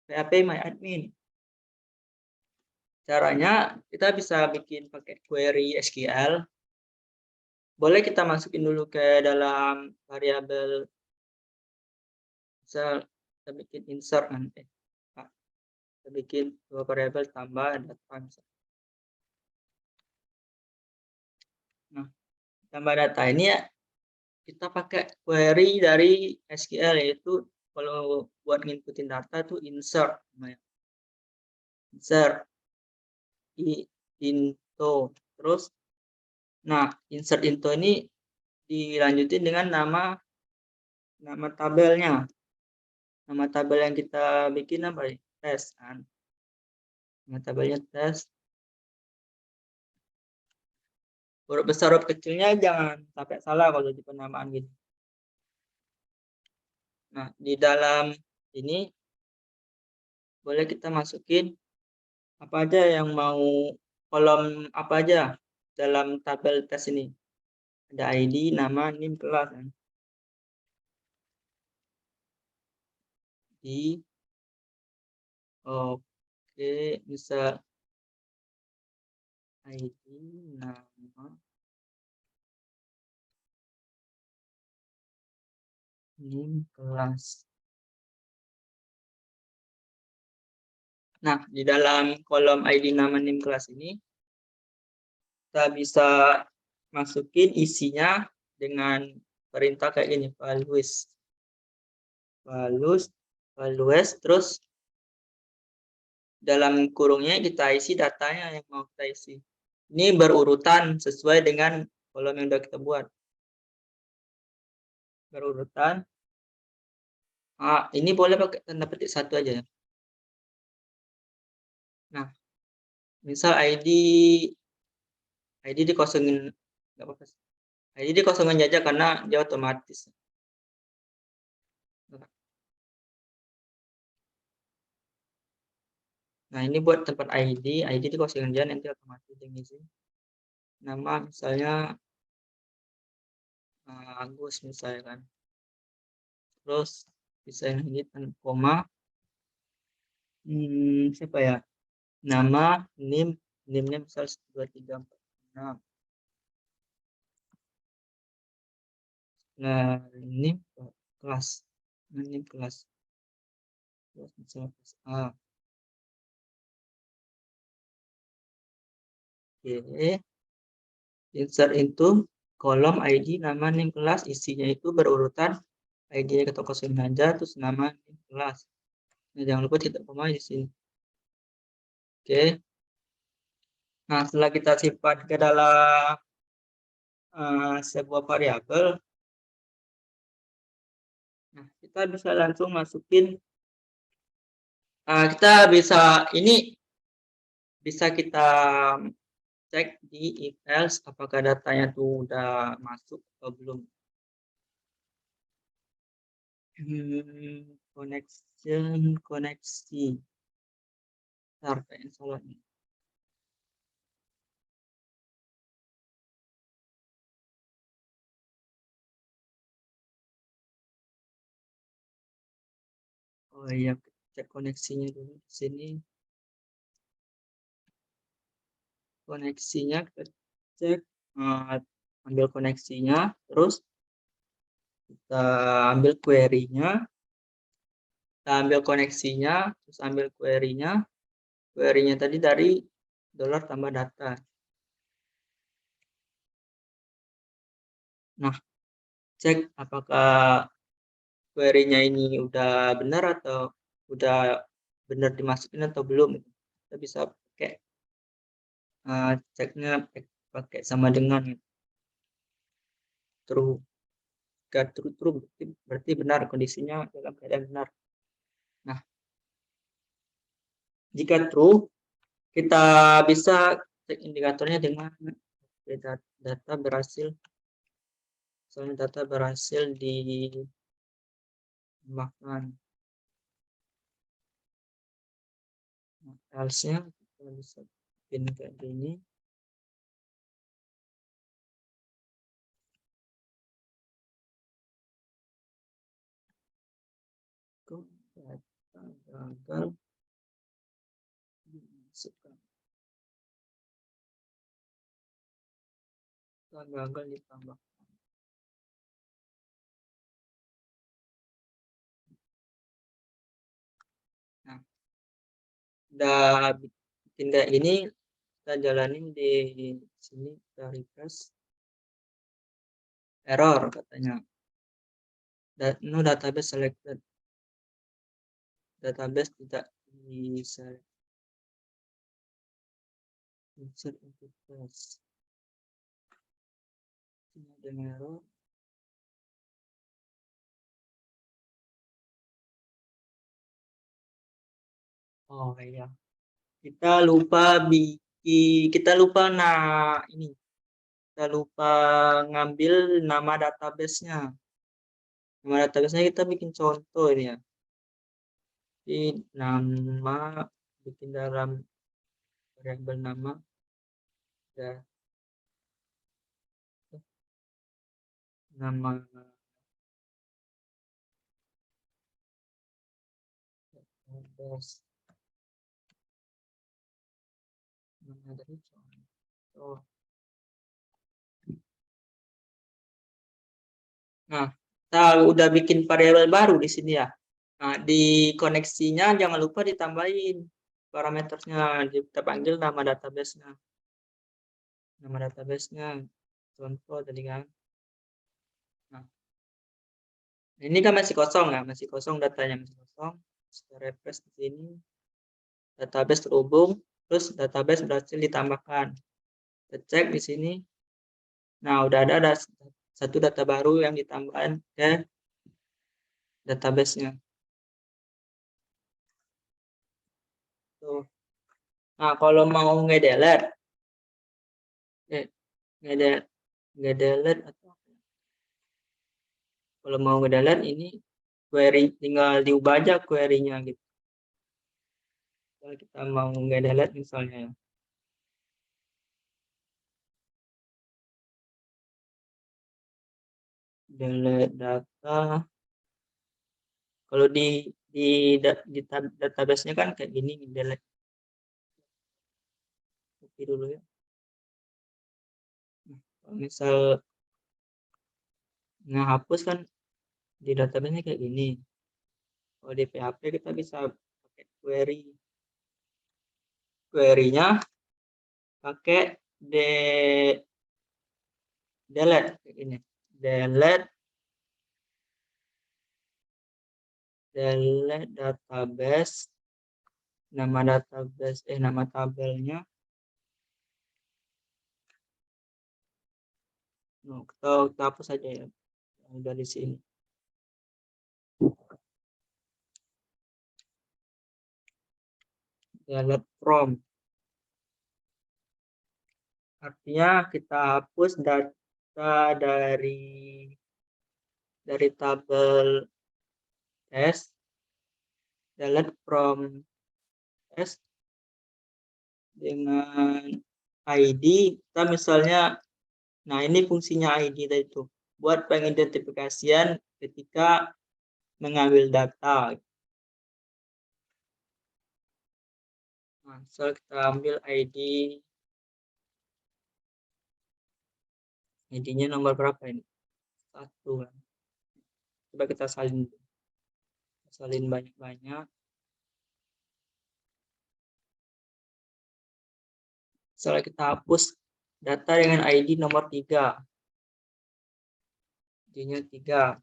PHP MyAdmin. Caranya kita bisa bikin pakai query SQL. Boleh kita masukin dulu ke dalam variabel. Misal kita bikin insert nanti. Kita bikin dua variabel tambah data. Nah, tambah data ini ya kita pakai query dari SQL, yaitu kalau buat nginputin data tuh insert namanya. Insert into. Terus insert into ini dilanjutin dengan nama tabelnya. Nama tabel yang kita bikin apa ya? Tes kan. Nama tabelnya tes. Huruf besar huruf kecilnya jangan sampai salah kalau di penamaan gitu. Nah, di dalam ini boleh kita masukin apa aja yang mau, kolom apa aja dalam tabel tes ini. Ada ID, nama, NIM, kelas kan. Oke, bisa ID, nama, NIM, kelas. Nah, di dalam kolom ID, nama, NIM, kelas ini kita bisa masukin isinya dengan perintah kayak gini, values, terus dalam kurungnya kita isi datanya yang mau kita isi. Ini berurutan sesuai dengan kolom yang udah kita buat. Berurutan. Ini boleh pakai tanda petik satu aja ya. Nah, misal ID dikosongin, nggak apa-apa. ID dikosongin aja karena dia otomatis. Nah, ini buat tempat ID dikosongin aja, nanti otomatis dia ngisi. Nama misalnya Agus misalnya kan. Terus bisa ini koma. Siapa ya? Nama, NIM-nya misal 1, 2, 3, 4, 6. Nah, ini kelas. Ini kelas. Terus misal kelas A. Oke. Insert itu kolom ID, nama, NIM, kelas. Isinya itu berurutan. ID-nya kita kosongin aja, terus nama, NIM, kelas. Nah, jangan lupa titik koma di sini. Oke. Nah, setelah kita simpan ke dalam sebuah variabel, nah kita bisa langsung masukin. Kita bisa kita cek di if else apakah datanya tuh udah masuk atau belum. Koneksi. Ntar kayaknya salah nih. Oh iya, cek koneksinya dulu di sini. koneksinya, kita cek, ambil koneksinya, terus kita ambil query-nya, kita ambil koneksinya, terus ambil query-nya. Query-nya tadi dari dolar tambah data. Nah, cek apakah query-nya ini udah benar atau udah benar dimasukin atau belum. Kita bisa pakai ceknya pakai sama dengan true. Jika true berarti benar, kondisinya dalam keadaan benar. Nah, jika true, kita bisa cek indikatornya dengan data berhasil, misalnya data berhasil ditambahkan. Nah, else-nya kita bisa bikin kayak gini. Data gagal dimasukkan. Gagal ditambah. Nah, udah bikin kayak gini, kita jalanin di sini, kita refresh. Error katanya. No database selected. Database tidak bisa insert into test. Ini ada error. Oh iya, kita lupa ini, kita lupa ngambil nama database-nya. Nama database-nya kita bikin contoh ini ya. Di nama, bikin dalam variabel nama ya, nama database, nama dari contoh. Nah, kita udah bikin variabel baru di sini ya. Nah, di koneksinya jangan lupa ditambahin parameternya, kita panggil nama database-nya. Nama database-nya contoh tadi kan. Nah, ini kan masih kosong ya, masih kosong, datanya masih kosong. Kita refresh di sini. Database terhubung, terus database berhasil ditambahkan. Kita cek di sini. Nah, udah ada satu data baru yang ditambahkan ke database-nya. Tuh. Nah, kalau mau ngedelete atau kalau mau ngedelete ini query, tinggal diubah aja query-nya gitu. Kalau kita mau ngedelete misalnya, delete data. Kalau di database-nya kan kayak gini, delete. Copy dulu ya. Nah, kalau misal ngehapus kan di database-nya kayak gini. Kalau di PHP kita bisa pakai query. Query-nya pakai delete kayak gini. Delete database, nama database, nama tabelnya. Nah, kita hapus saja ya dari sini. Delete from, artinya kita hapus data dari tabel test. Delete from test dengan ID. Kita misalnya, nah ini fungsinya ID tadi itu buat pengidentifikasian ketika mengambil data. Nah, misal kita ambil ID ID-nya nomor berapa ini? 1 kan. Coba kita salin banyak-banyak. Misalnya kita hapus data dengan ID nomor 3. ID-nya 3.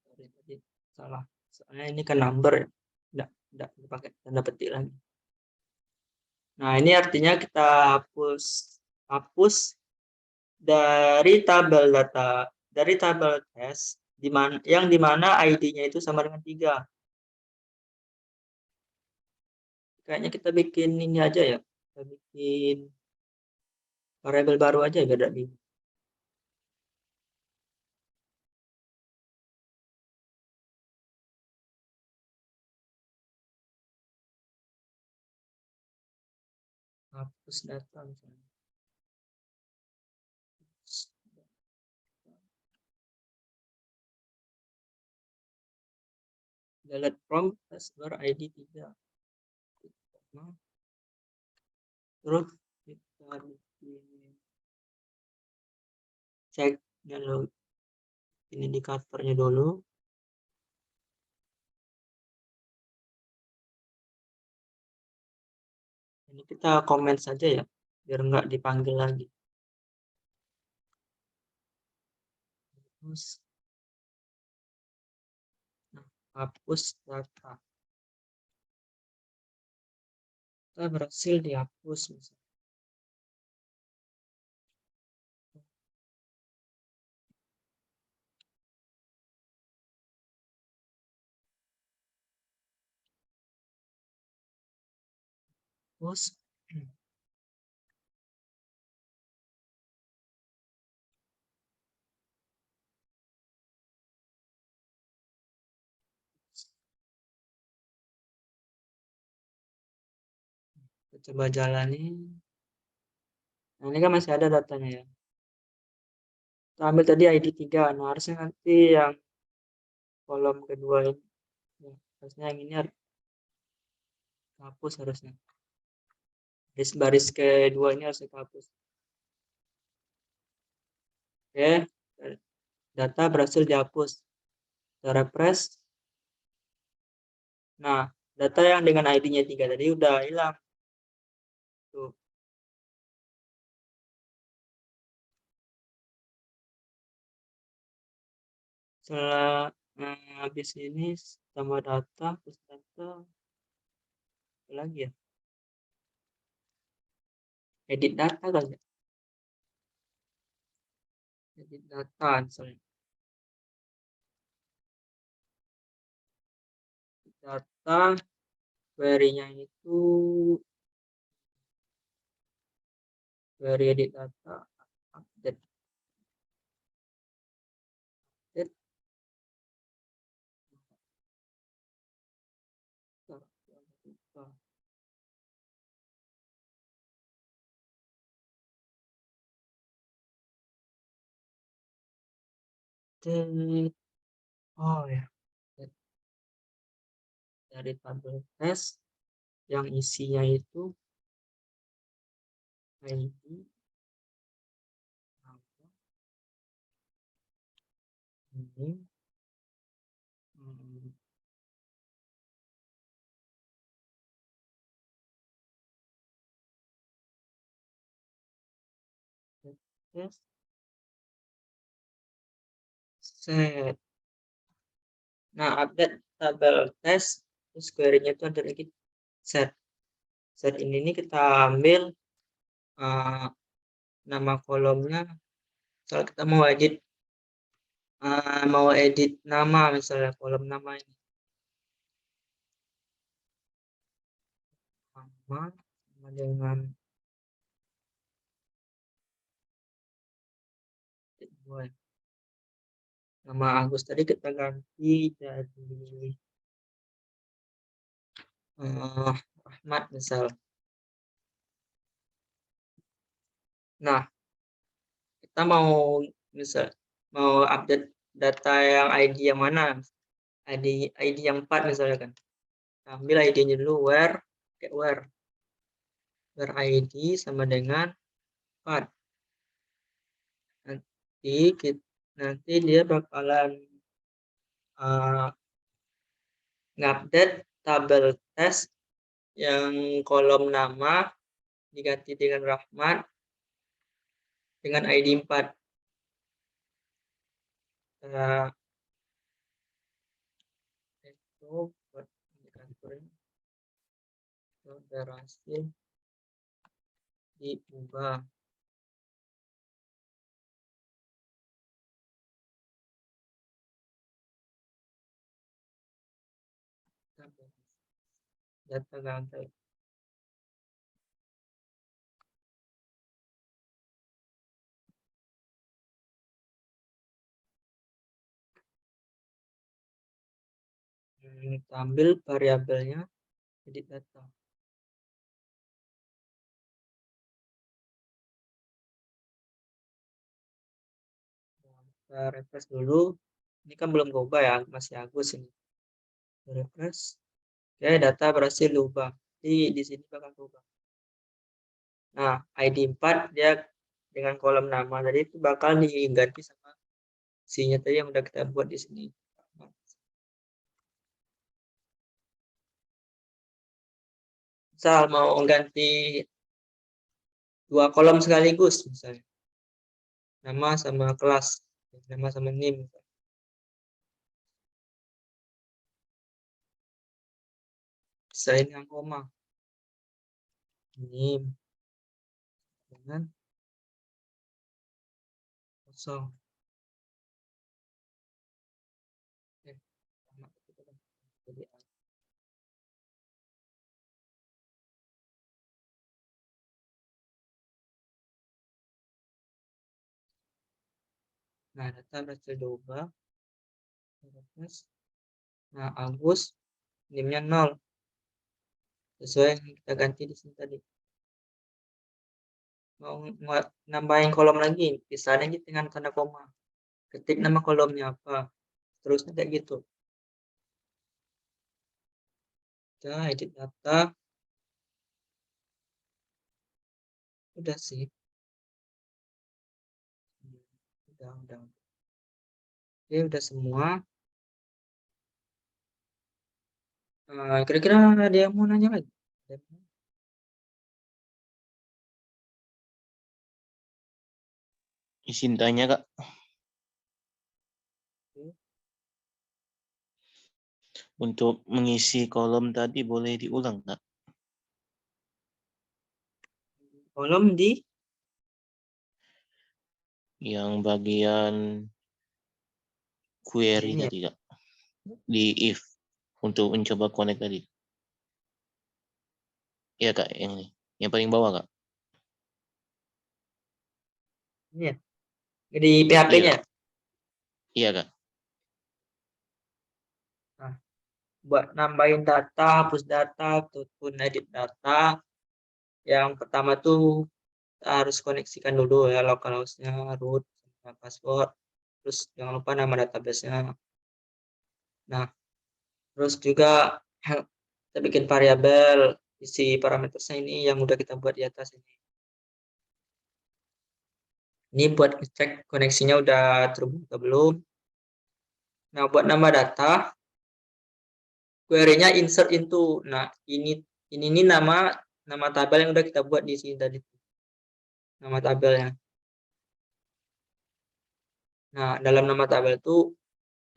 Sorry, tadi salah. Soalnya ini kan number ya. Enggak dipakai tanda petik lagi. Nah, ini artinya kita hapus dari tabel data, dari tabel tes yang dimana ID-nya itu sama dengan 3. Kayaknya kita bikin ini aja ya. Kita bikin variabel baru aja biar tidak bingung. Hapus data misalnya. Delete from password ID 3. Terus kita bikin cek dulu ini indikatornya dulu. Ini kita komen saja ya, biar nggak dipanggil lagi. Terus, nah, hapus data. Kita berhasil dihapus misalnya. Terus kita coba jalani. Nah, ini kan masih ada datanya ya. Kita ambil tadi ID 3. Nah, harusnya nanti yang kolom kedua ini. Ya, harusnya yang ini harus hapus harusnya. Baris kedua ini harus dihapus. Oke, data berhasil dihapus. Kita refresh. Nah, data yang dengan ID-nya 3 tadi udah hilang. Tuh. Setelah habis ini tambah data, terus data apa lagi ya? Edit data kali ya? Edit data misalnya. Data query-nya itu query edit data update. Oh ya, dari tabel tes yang isinya itu ID, ini, tes, set. Nah, update tabel tes, terus query-nya itu ada lagi set. Set ini nih kita ambil nama kolomnya. Kalau kita mau edit nama misalnya kolom nama ini. Nama sama dengan nama Agus tadi kita ganti jadi Ahmad misal. Nah, kita mau update data yang ID yang mana? ID yang 4 misalnya kan. Ambil ID-nya dulu, where ID sama dengan 4. Nanti dia bakalan ngupdate tabel tes yang kolom nama diganti dengan Rahmat dengan ID 4. Itu buat indikatornya itu berhasil diubah. Data gagal. Kita ambil variabelnya edit data. Kita refresh dulu. Ini kan belum berubah ya, masih Agus ini. Refresh. Oke, data berhasil diubah. Di sini bakal berubah. Nah, ID 4 dia dengan kolom nama tadi itu bakal diganti sama isinya tadi yang udah kita buat di sini. Misal mau ganti 2 kolom sekaligus misalnya. Nama sama kelas, nama sama NIM. Misalnya dengan koma. NIM dengan kosong. Nah, data berhasil diubah. Nah, Agus NIM-nya 0. Sesuai yang kita ganti di sini tadi. Mau nambahin kolom lagi, pisahin aja dengan tanda koma. Ketik nama kolomnya apa. Terusnya kayak gitu. Kita edit data. Udah sih. Udah. Oke, udah semua. Kira-kira ada yang mau nanya lagi? Izin tanya, Kak. Untuk mengisi kolom tadi boleh diulang, Kak? Kolom di Yang bagian query Ini ya? tadi, Kak. Di if untuk mencoba connect tadi. Iya, Kak, yang ini. Yang paling bawah, Kak. Ini ya? Di PHP-nya. Iya, Kak. Nah, buat nambahin data, hapus data, ataupun edit data, yang pertama tuh kita harus koneksikan dulu ya localhost-nya, root, password, terus jangan lupa nama database-nya. Nah, terus juga kita bikin variabel isi parameternya ini yang udah kita buat di atas ini. Ini buat cek koneksinya udah terhubung atau belum. Nah, buat nama data, query-nya insert into. Nah, ini nama tabel yang udah kita buat di sini tadi. Nama tabelnya. Nah, dalam nama tabel itu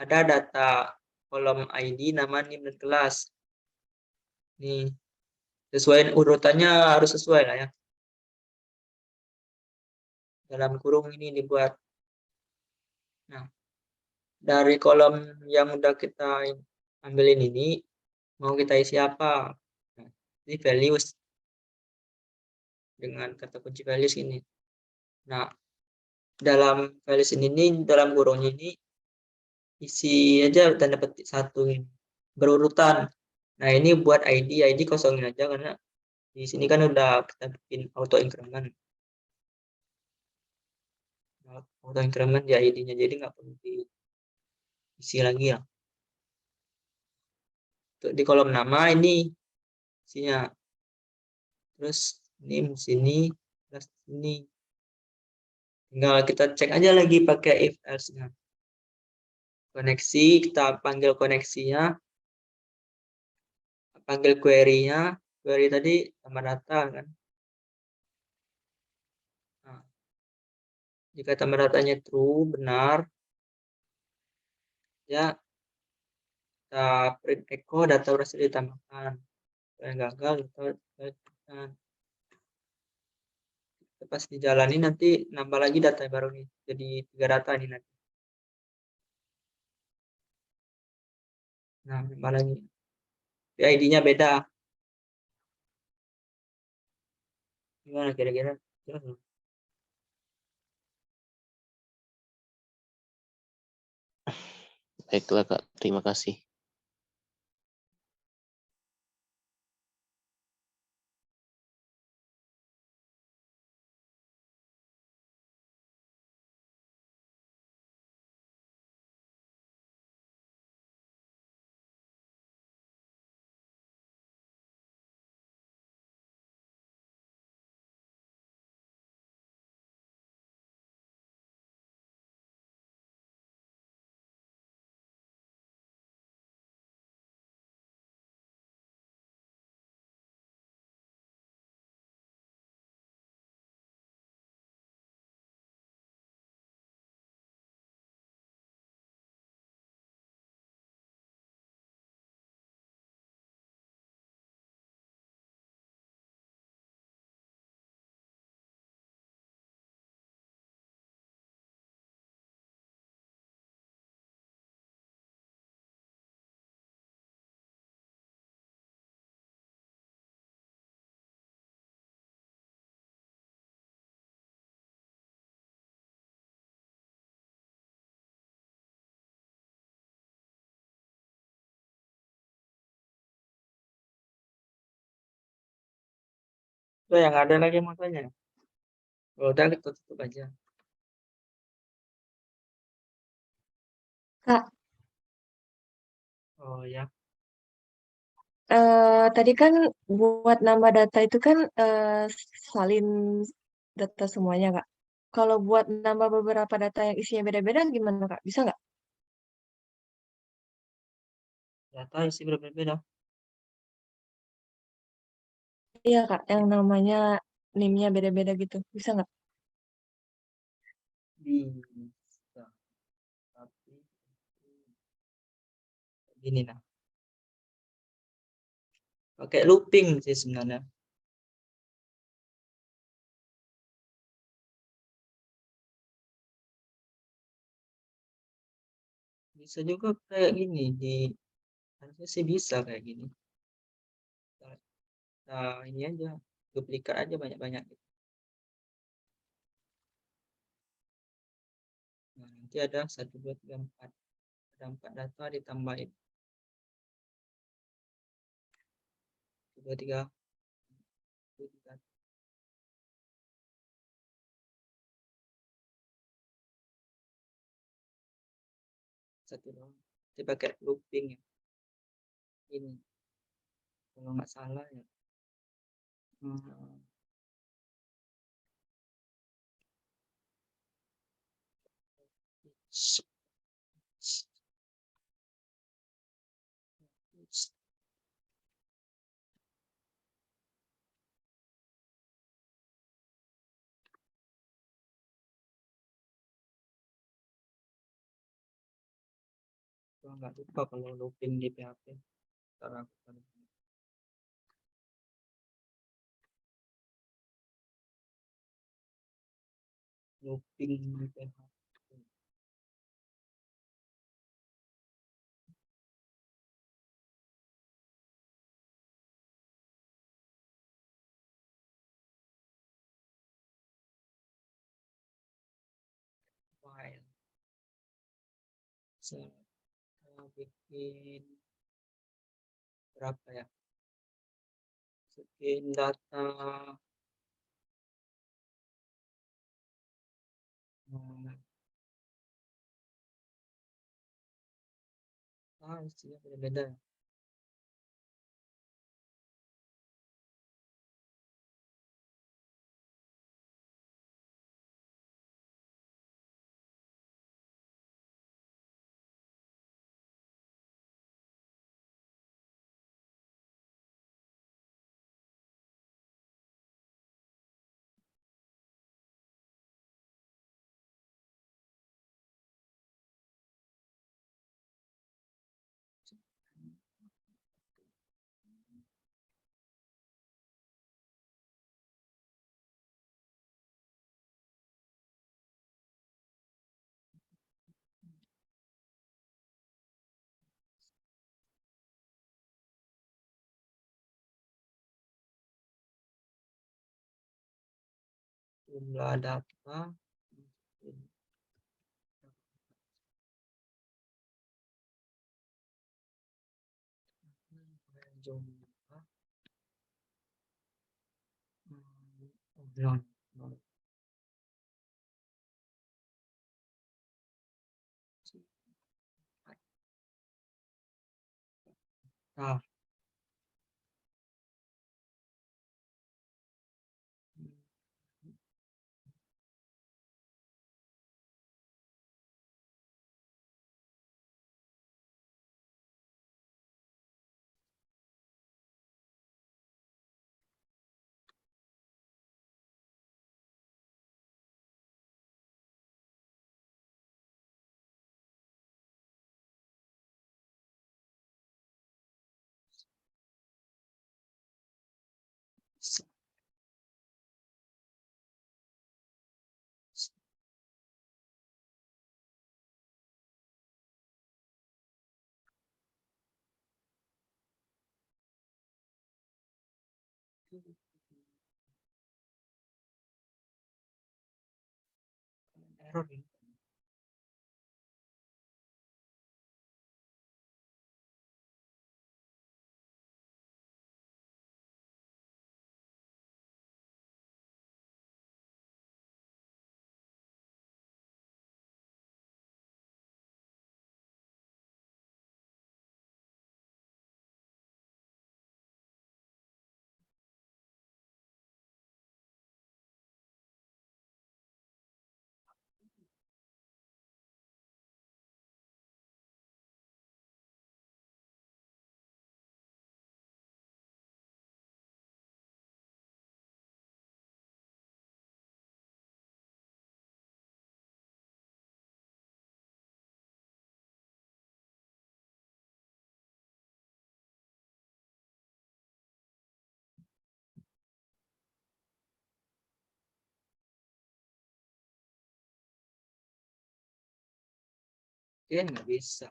ada data kolom ID, nama, NIM, dan kelas. Nih, sesuai urutannya harus sesuai lah ya. Dalam kurung ini dibuat. Nah, dari kolom yang udah kita ambilin ini, mau kita isi apa? Nah, ini values. Dengan kata kunci values ini. Nah, dalam values ini, dalam kurungnya ini, isi aja tanda petik 1 ini. Berurutan. Nah, ini buat ID kosongin aja karena di sini kan udah kita bikin auto increment. Auto increment di ID-nya, jadi nggak perlu diisi lagi ya. Untuk di kolom nama ini isinya. Terus name sini, plus ini. Tinggal kita cek aja lagi pakai if else-nya. Koneksi, kita panggil koneksinya. Panggil query-nya. Query tadi tambah data kan. Nah, jika tambah datanya true, benar. Ya, kita print echo data berhasil ditambahkan. Kalau yang gagal, kita ditambahkan. Pas dijalani nanti nambah lagi data yang baru nih. Jadi 3 data nih nanti. Nah, nambah lagi. ID-nya beda. Gimana kira-kira? Baiklah Kak, terima kasih. Itu yang ada lagi mau tanya. Kalau udah kita tutup aja. Kak, Oh ya. tadi kan buat nama data itu kan salin data semuanya, Kak. Kalau buat nama beberapa data yang isinya beda-beda gimana, Kak? Bisa nggak? Data isi berbeda. Iya, Kak, yang namanya NIM-nya beda-beda gitu. Bisa nggak? Bisa. Tapi gini nah. Pakai looping sih sebenarnya. Bisa juga kayak gini di harusnya sih bisa kayak gini. Nah, ini aja duplikat aja banyak-banyak. Nah, nanti ada 1 2 3 4. Ada 4 data ditambahin 1 2 3 1 3. Satu doang. Nanti pakai looping ya. Ini kalau nggak salah ya. Hmm. Gua nggak lupa kalau looping di PHP. Ntar aku taruh. Looping di PHP. File. Saya bikin berapa ya? Bikin data. Isinya beda-beda. jumlah data jumlah nah, error ini. Oke, nggak bisa.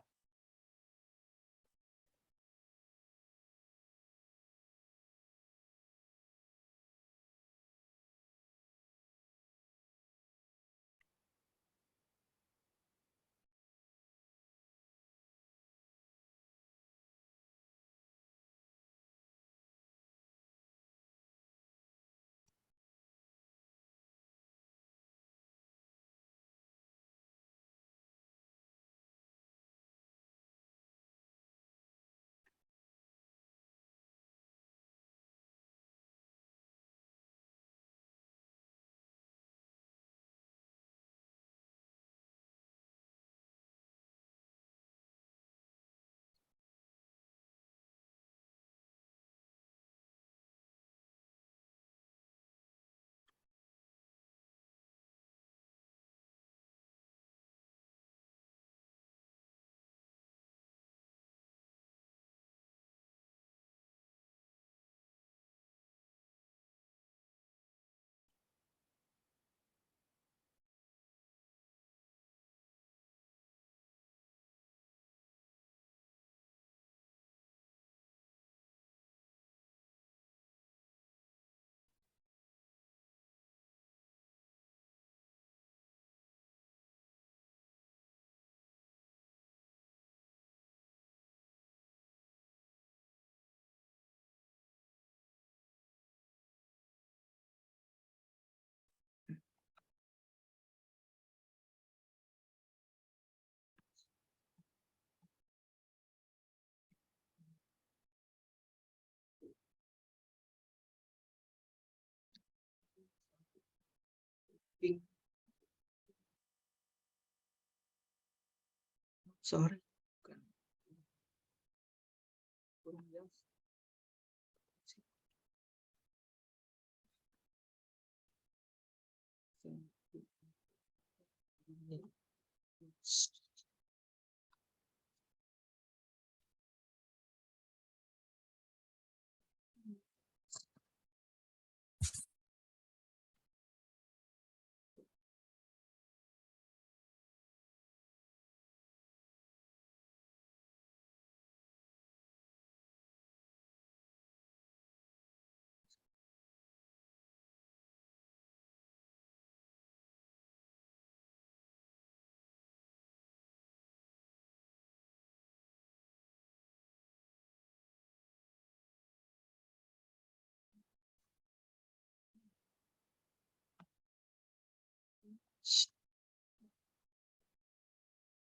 Sorry.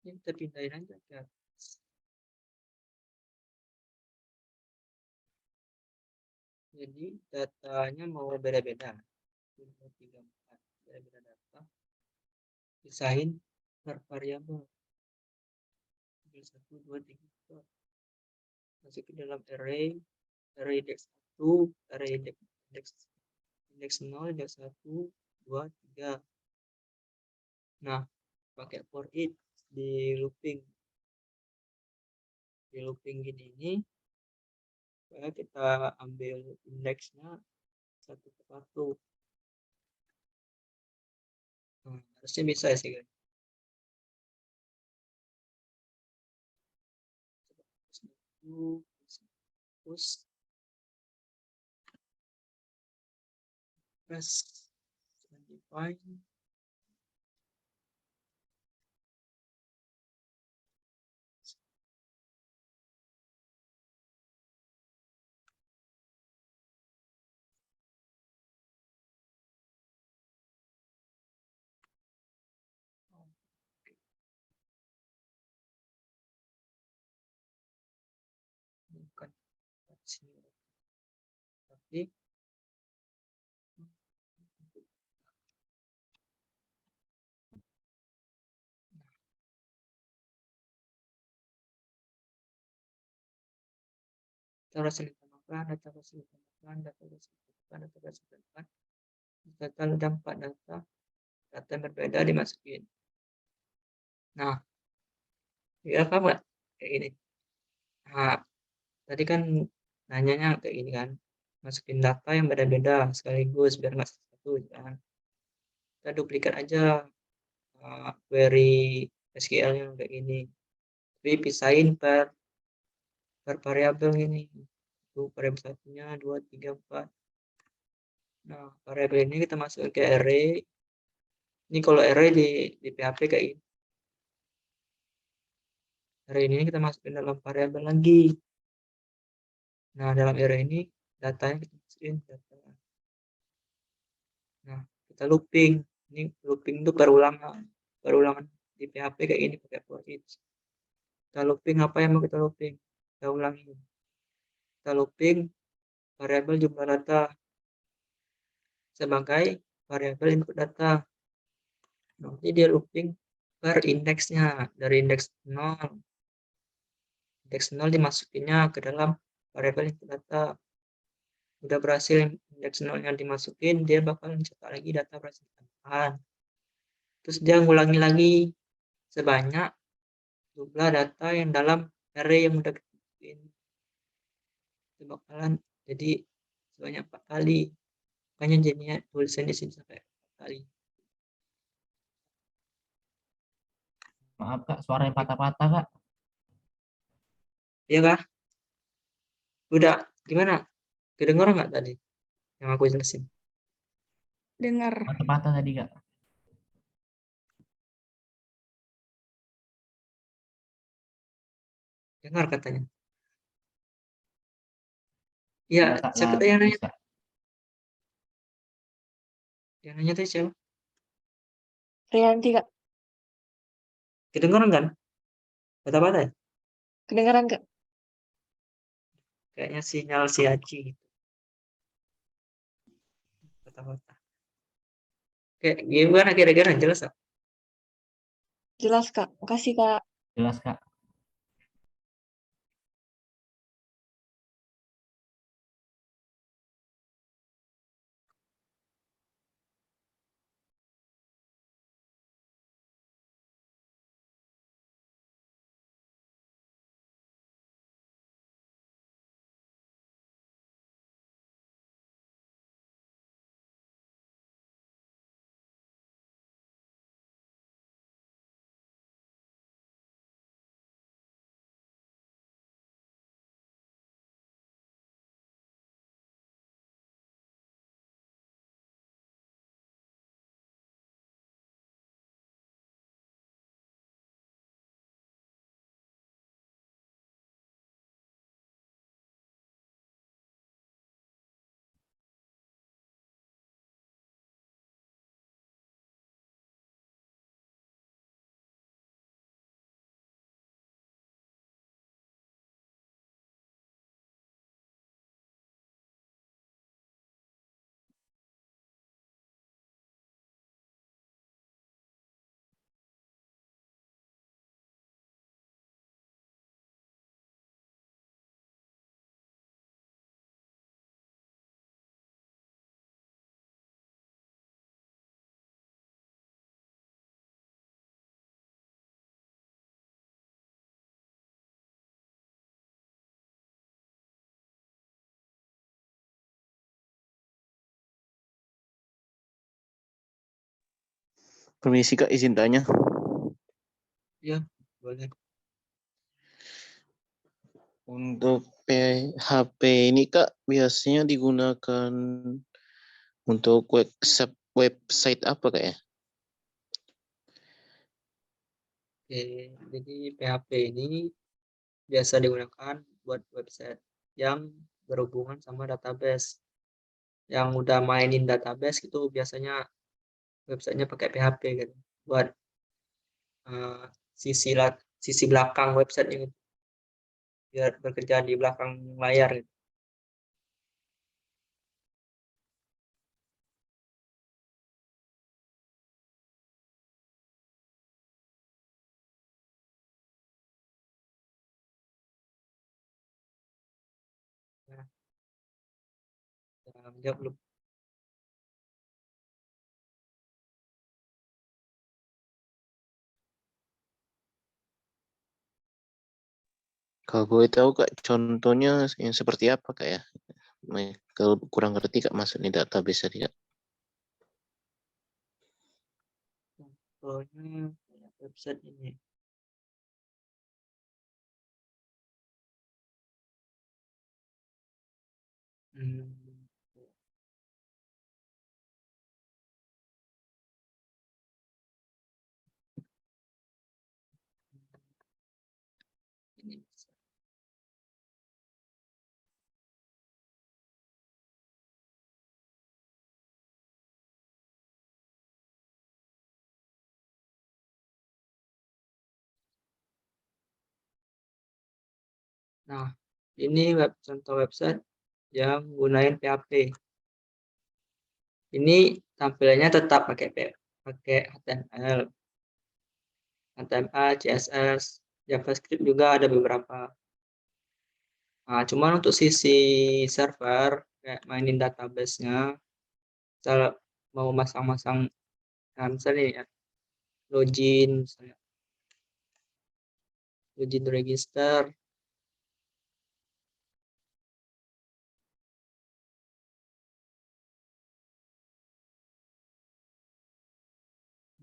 Ini kita pindahin aja ke atas. Jadi datanya mau beda-beda. 1, 2, 3, 4. Beda-beda data. Pisahin per variabel. 1, 2, 3, 4. Masuk ke dalam array index 1, array index 0, index 1, 2, 3. Nah, pakai for each di looping gini ini, supaya kita ambil indeksnya satu persatu. Nah, harusnya bisa ya sih guys. Terus press define. Bukan sini, tapi kita harus tambahkan data harus tambahkan data harus tambahkan data harus tambahkan. Total ada 4 data yang berbeda dimasukin. Nah, ya kamu nggak kayak gini. Nah, tadi kan nanyanya kayak gini kan, masukin data yang beda-beda sekaligus biar nggak satu kan. Kita duplikat aja query SQL yang kayak gini, tapi pisahin per variabel ini. Itu variabel satunya 2, 3, 4. Nah, variabel ini kita masuk ke array. Ini kalau array di PHP kayak gini. Array ini kita masukin dalam variabel lagi. Nah, dalam array ini datanya kita masukin data. Nah, kita looping. Ini looping itu berulangan di PHP kayak gini pakai for each. Kita looping apa yang mau kita looping? Kita ulangi. Kita looping variabel jumlah data sebagai variabel input data. Nanti dia looping per indeksnya dari indeks 0. Indeks 0 dimasukinnya ke dalam variabel input data. Udah berhasil indeks 0 yang dimasukin, dia bakal mencetak lagi data berhasil tambahan. Terus dia ngulangi lagi sebanyak jumlah data yang dalam array yang udah kita masukin. Itu bakalan jadi sebanyak 4 kali. Makanya jadinya tulisan di sini sampai 4 kali. Maaf Kak, suaranya patah-patah Kak. Iya kah? Udah gimana? Kedengeran nggak tadi yang aku jelasin? Dengar. Patah-patah tadi Kak. Dengar katanya. Iya, Kak, siapa lah yang nanya? bisa. Yang nanya tadi siapa? Rianti, Kak. Kedengeran kan? Patah-patah ya? Kedengeran, Kak. Kayaknya sinyal si Aci gitu. Patah-patah. Kayak gimana kira-kira jelas gak? Jelas, Kak. Makasih, Kak. Jelas Kak. Permisi Kak, izin tanya. Ya, boleh. Untuk PHP ini Kak biasanya digunakan untuk website apa Kak ya? Oke, jadi PHP ini biasa digunakan buat website yang berhubungan sama database. Yang udah mainin database itu biasanya websitenya pakai PHP gitu buat sisi belakang websitenya gitu, biar bekerja di belakang layar gitu. Nah, jawab belum? Kalau boleh tahu Kak, contohnya yang seperti apa Kak ya? Kalau kurang ngerti Kak maksudnya database tadi Kak. Contohnya website ini. Ini bisa. Nah, ini contoh website yang gunain PHP. Ini tampilannya tetap pakai HTML, CSS, JavaScript juga ada beberapa. Nah, cuman untuk sisi server, kayak mainin database-nya, misal mau masang-masang, misalnya ya, misalnya, login register,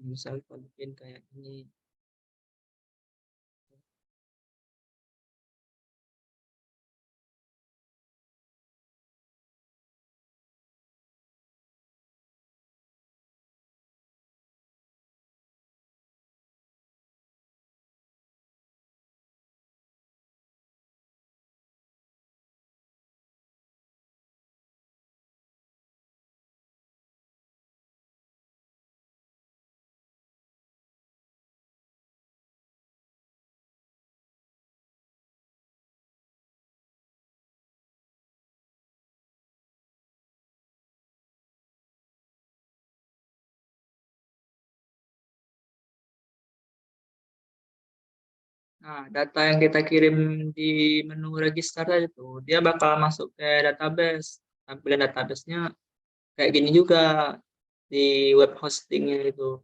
misal login kayak ini. Nah, data yang kita kirim di menu register itu, dia bakal masuk ke database. Tampilan database-nya kayak gini juga di web hostingnya itu.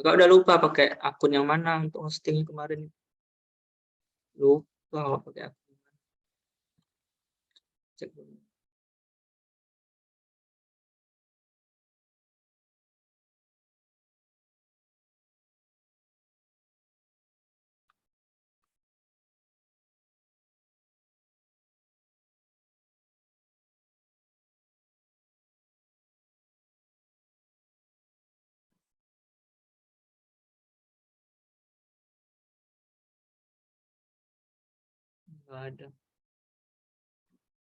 Kakak udah lupa pakai akun yang mana untuk hosting kemarin? Lupa pakai akun. Cek dulu. Nggak ada.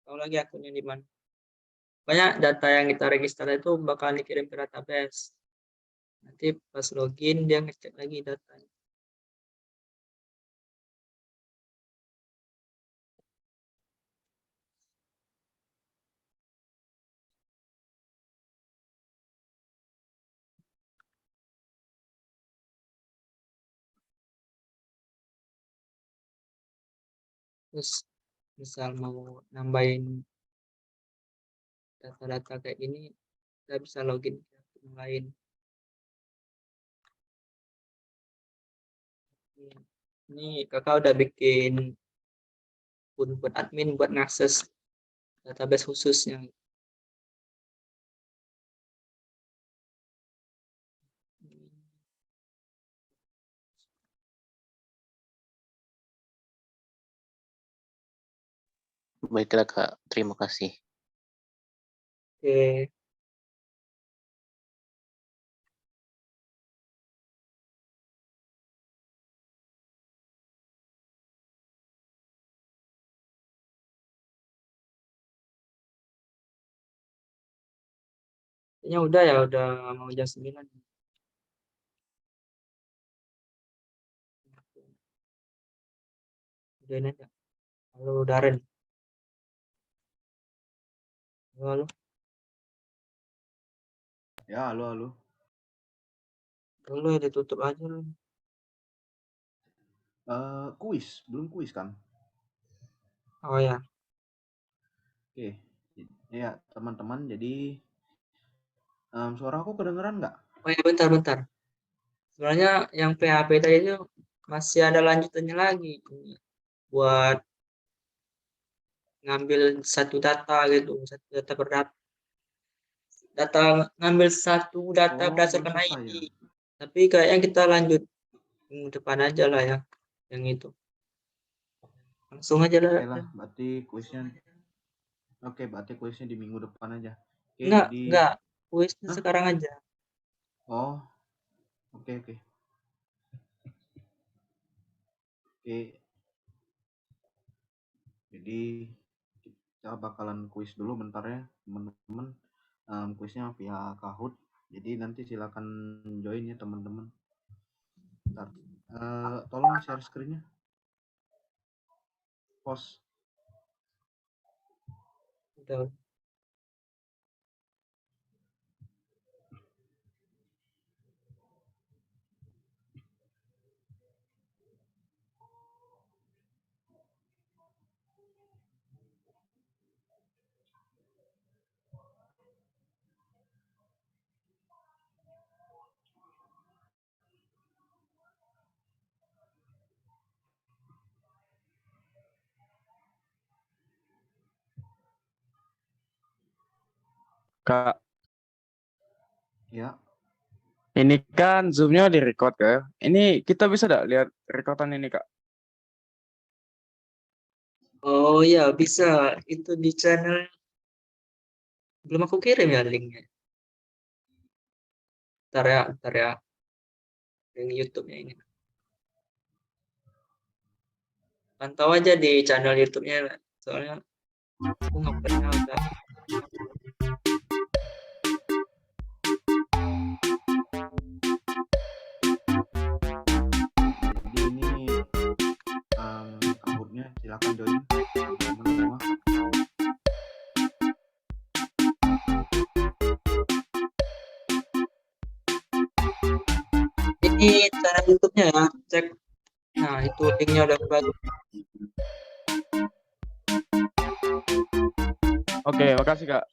Tahu lagi akunnya di mana? Banyak data yang kita register itu bakal dikirim ke database. Nanti pas login dia ngecek lagi datanya. Terus misal mau nambahin data-data kayak gini, kita bisa login ke akun lain. Ini kakak udah bikin akun buat admin buat ngakses database khususnya. Baiklah Kak, terima kasih. Oke. Kayaknya udah ya, udah mau jam 9. Udahin aja. Halo Darren. Halo. Ya, halo. Lu ya ditutup aja lu. Kuis, belum kuis kan? Oh ya. Oke. Ya, teman-teman, jadi suara aku kedengeran nggak? Oh ya, bentar. Sebenarnya yang PHP tadi itu masih ada lanjutannya lagi buat ngambil satu data gitu, satu data ngambil satu data Oh, belum berdasarkan selesai ID. ya? Tapi kayaknya kita lanjut minggu depan aja lah ya, yang itu. Langsung aja lah. Oke lah, berarti kuisnya di minggu depan aja. Oke, Enggak. Kuisnya sekarang aja. Oh, oke. Oke. Jadi kita bakalan kuis dulu bentar ya, teman-teman. Kuisnya via Kahoot. Jadi nanti silakan join ya teman-teman. Bentar. Tolong share screen-nya. Post. Udah. Kak, Ya. ini kan Zoom-nya di-record ya. Ini kita bisa nggak lihat rekodan ini, Kak? Oh ya, bisa. Itu di channel. Belum aku kirim ya linknya. Ntar ya. Link YouTube-nya ini. Pantau aja di channel YouTube-nya. Soalnya aku nggak pernah udah. Jadi ini Kahoot-nya silakan join teman-teman semua. Ini channel YouTube-nya ya, cek. Nah, itu linknya udah bagus. Oke, makasih, Kak.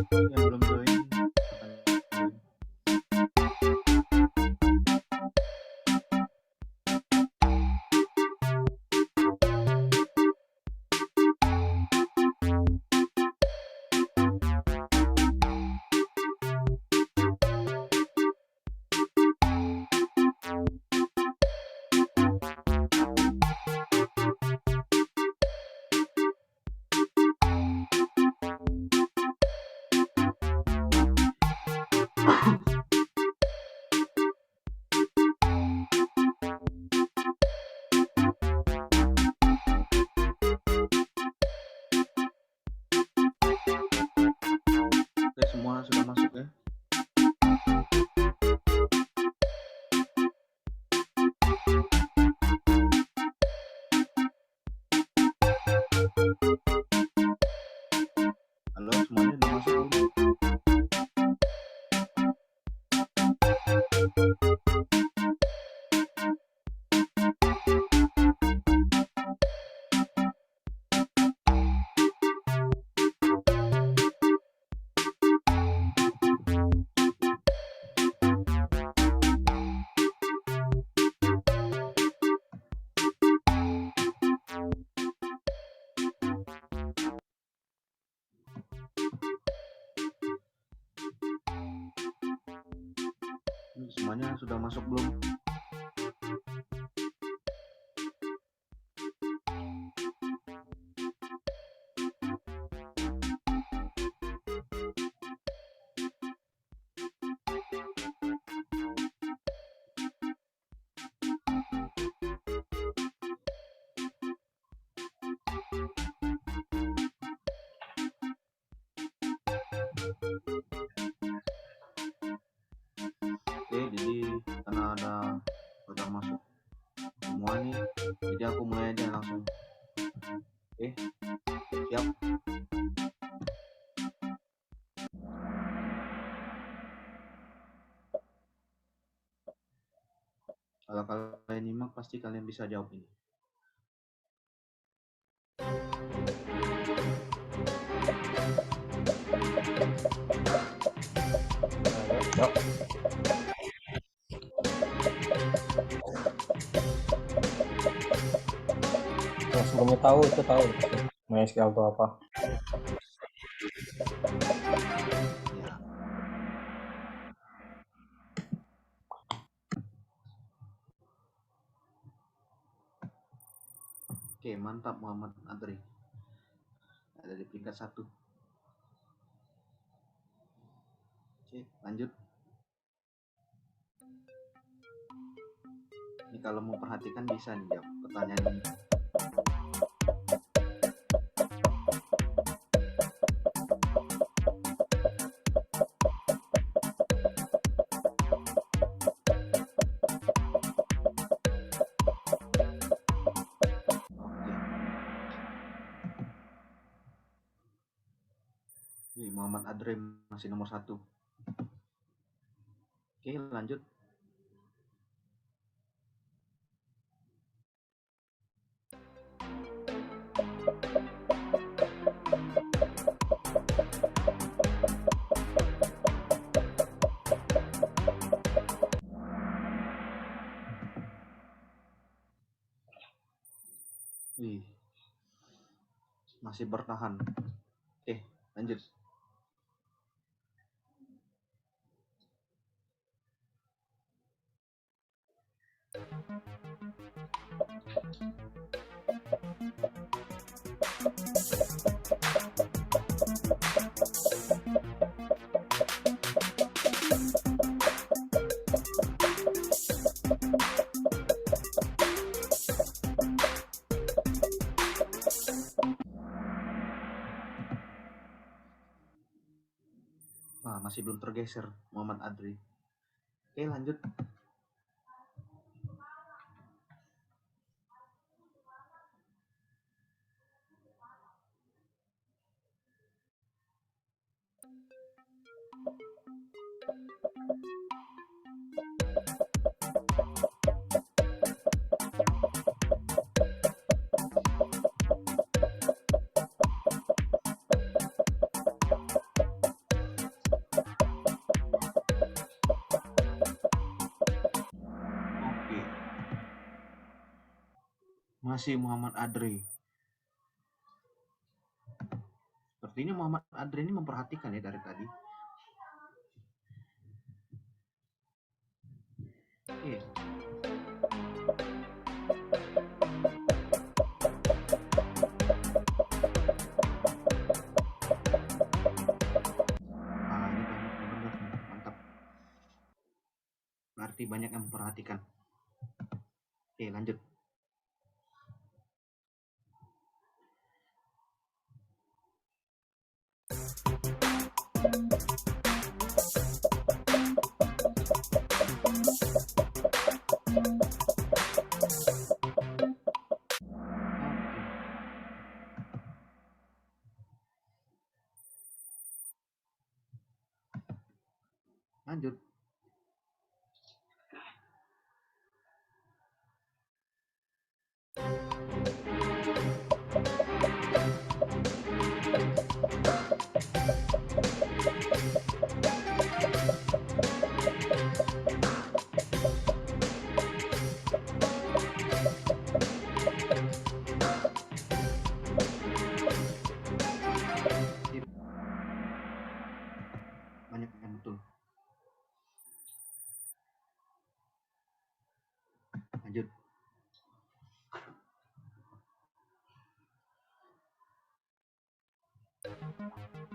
Yang belum join, silakan join. Oke, semua sudah masuk ya. Halo, semuanya udah masuk belum? Semuanya sudah masuk belum? Oke, jadi karena udah masuk semua nih, jadi aku mulai aja langsung. Oke, siap. Kalau kalian nyimak pasti kalian bisa jawab ini. Yang sebelumnya tahu itu tahu MySQL itu apa. Oke, mantap Muhammad Adri. Ada di peringkat 1. Oke, lanjut. Ini kalau mau perhatikan bisa nih jawab pertanyaan ini. Oke. Muhammad Adri masih nomor 1. Oke, lanjut. Wih, Masih bertahan. Oke, lanjut. Wah, masih belum tergeser Muhammad Adri. Oke, lanjut. Oke. Masih Muhammad Adri. Sepertinya Muhammad Adri ini memperhatikan ya dari tadi. Oke. Ah, ini banyak yang benar nih, mantap. Berarti banyak yang memperhatikan. Oke, lanjut. Lanjut. Sip. Banyak yang betul. Lanjut. Oke.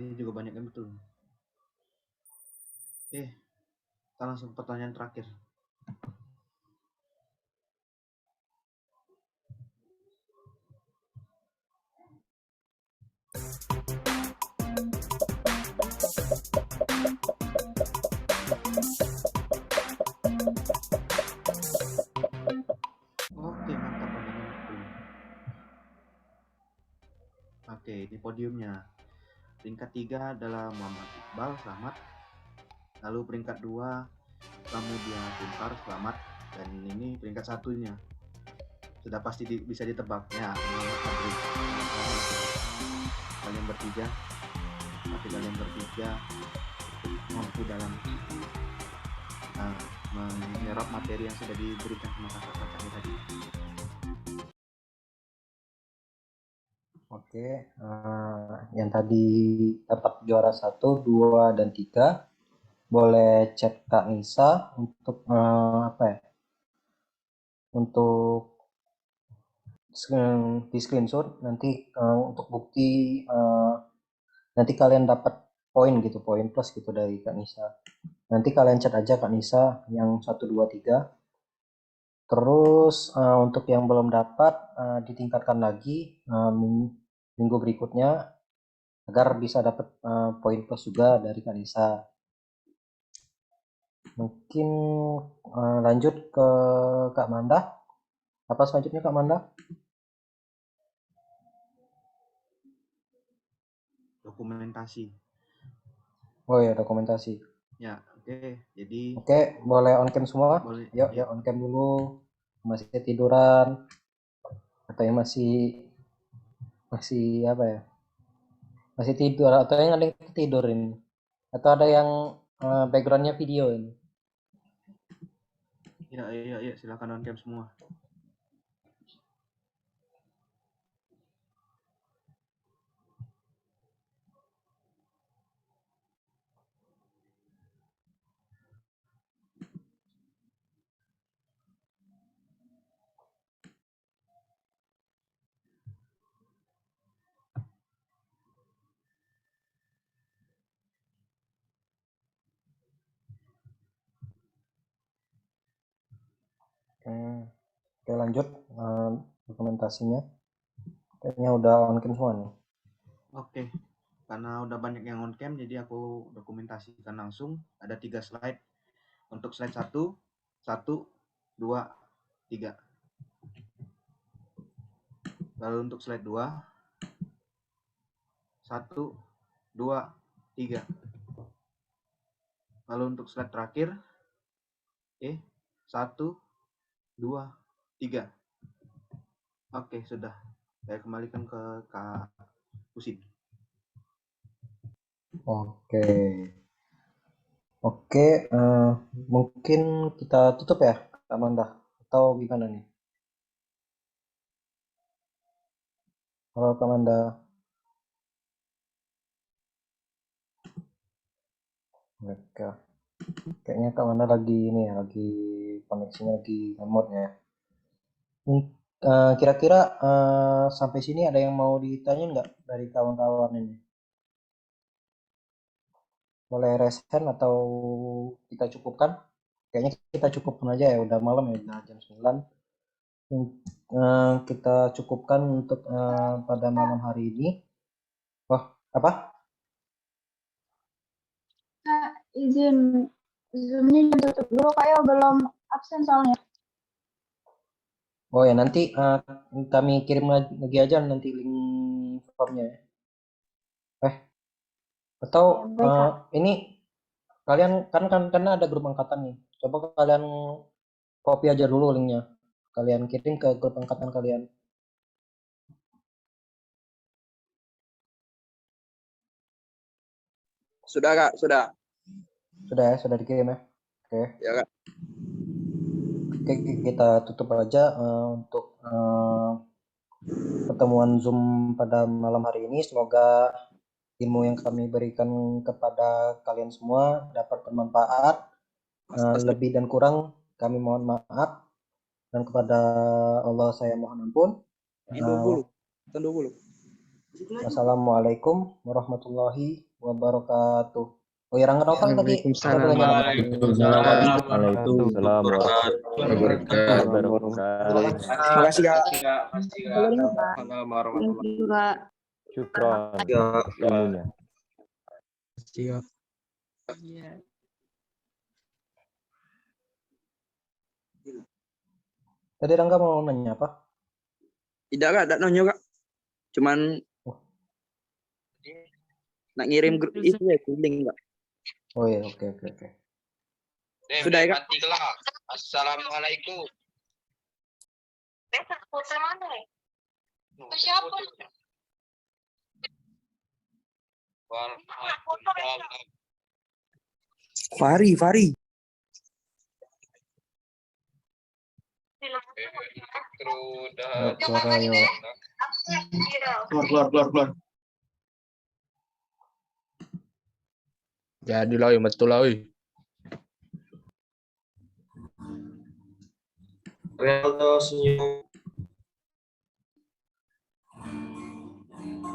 Ini juga banyak yang betul. Oke, kita langsung pertanyaan terakhir. Oke, mantap, banyak yang betul. Oke, ini podiumnya. Peringkat 3 adalah Muhammad Iqbal, selamat. Lalu peringkat 2 Pramudia Tuntar, selamat. Dan ini peringkat satunya. Sudah pasti bisa ditebak. Ya, Muhammad Adri. Kalian bertiga. Tapi kalian bertiga mampu dalam menyerap materi yang sudah diberikan sama kakak-kakak tadi. Oke, yang tadi dapat juara 1, 2, dan 3 boleh chat Kak Nisa untuk untuk di screenshot nanti untuk bukti nanti kalian dapat poin gitu, poin plus gitu dari Kak Nisa. Nanti kalian chat aja Kak Nisa yang 1, 2, 3. Terus untuk yang belum dapat ditingkatkan lagi minggu berikutnya agar bisa dapat poin plus juga dari Kak Nisa. Mungkin lanjut ke Kak Manda. Apa selanjutnya Kak Manda? Dokumentasi. Oh ya, dokumentasi. Ya, Oke, jadi Oke, boleh on cam semua? boleh. Yuk, yuk on cam dulu. Masih tiduran atau yang masih apa ya? Masih tidur atau yang ada yang tidur ini? Atau ada yang backgroundnya video ini? Ya, silakan on cam semua. Oke, lanjut dokumentasinya. Kayaknya udah on cam semua nih. Oke, karena udah banyak yang on cam, jadi aku dokumentasikan langsung. Ada 3 slide. Untuk slide 1, 1, 2, 3. Lalu untuk slide 2, 1, 2, 3. Lalu untuk slide terakhir, 1, 2, 3. Oke, sudah. Saya kembalikan ke Kak Husin. Oke, mungkin kita tutup ya, Kak Amanda, atau gimana nih? Halo Kak Amanda. Oke. Kayaknya Kak Amanda lagi ini ya, lagi koneksinya lagi lemot ya. Kira-kira sampai sini ada yang mau ditanya nggak dari kawan-kawan ini? Boleh raise hand atau kita cukupkan? Kayaknya kita cukupkan aja ya, udah malam ya, udah jam 9. Kita cukupkan untuk pada malam hari ini. Wah, apa? Kak, izin Zoom-nya ditutup dulu, kayak belum absen soalnya. Oh ya, nanti kami kirim lagi aja nanti link formnya ya. Atau ini kalian kan karena ada grup angkatan nih. Coba kalian copy aja dulu linknya. Kalian kirim ke grup angkatan kalian. Sudah Kak, sudah. Sudah ya, sudah dikirim ya. Oke. Ya Kak. Oke, kita tutup aja untuk pertemuan Zoom pada malam hari ini. Semoga ilmu yang kami berikan kepada kalian semua dapat bermanfaat. Lebih dan kurang kami mohon maaf, dan kepada Allah saya mohon ampun. Wassalamualaikum warahmatullahi wabarakatuh. Oh ya, Rangga Nopal tadi. Waalaikumsalam warahmatullahi wabarakatuh. Terima kasih Kak. Syukron ilmunya. Siap. Tadi Rangga mau nanya apa? Tidak Kak, tidak nanya Kak. Cuman nak ngirim grup itu ya, link Kak. Oh ya, oke. Sudah ya Kak. Assalamualaikum. Foto mana nih? Siapa? Fari. Keluar. Jadi lah, betul lah. Realdo senyum.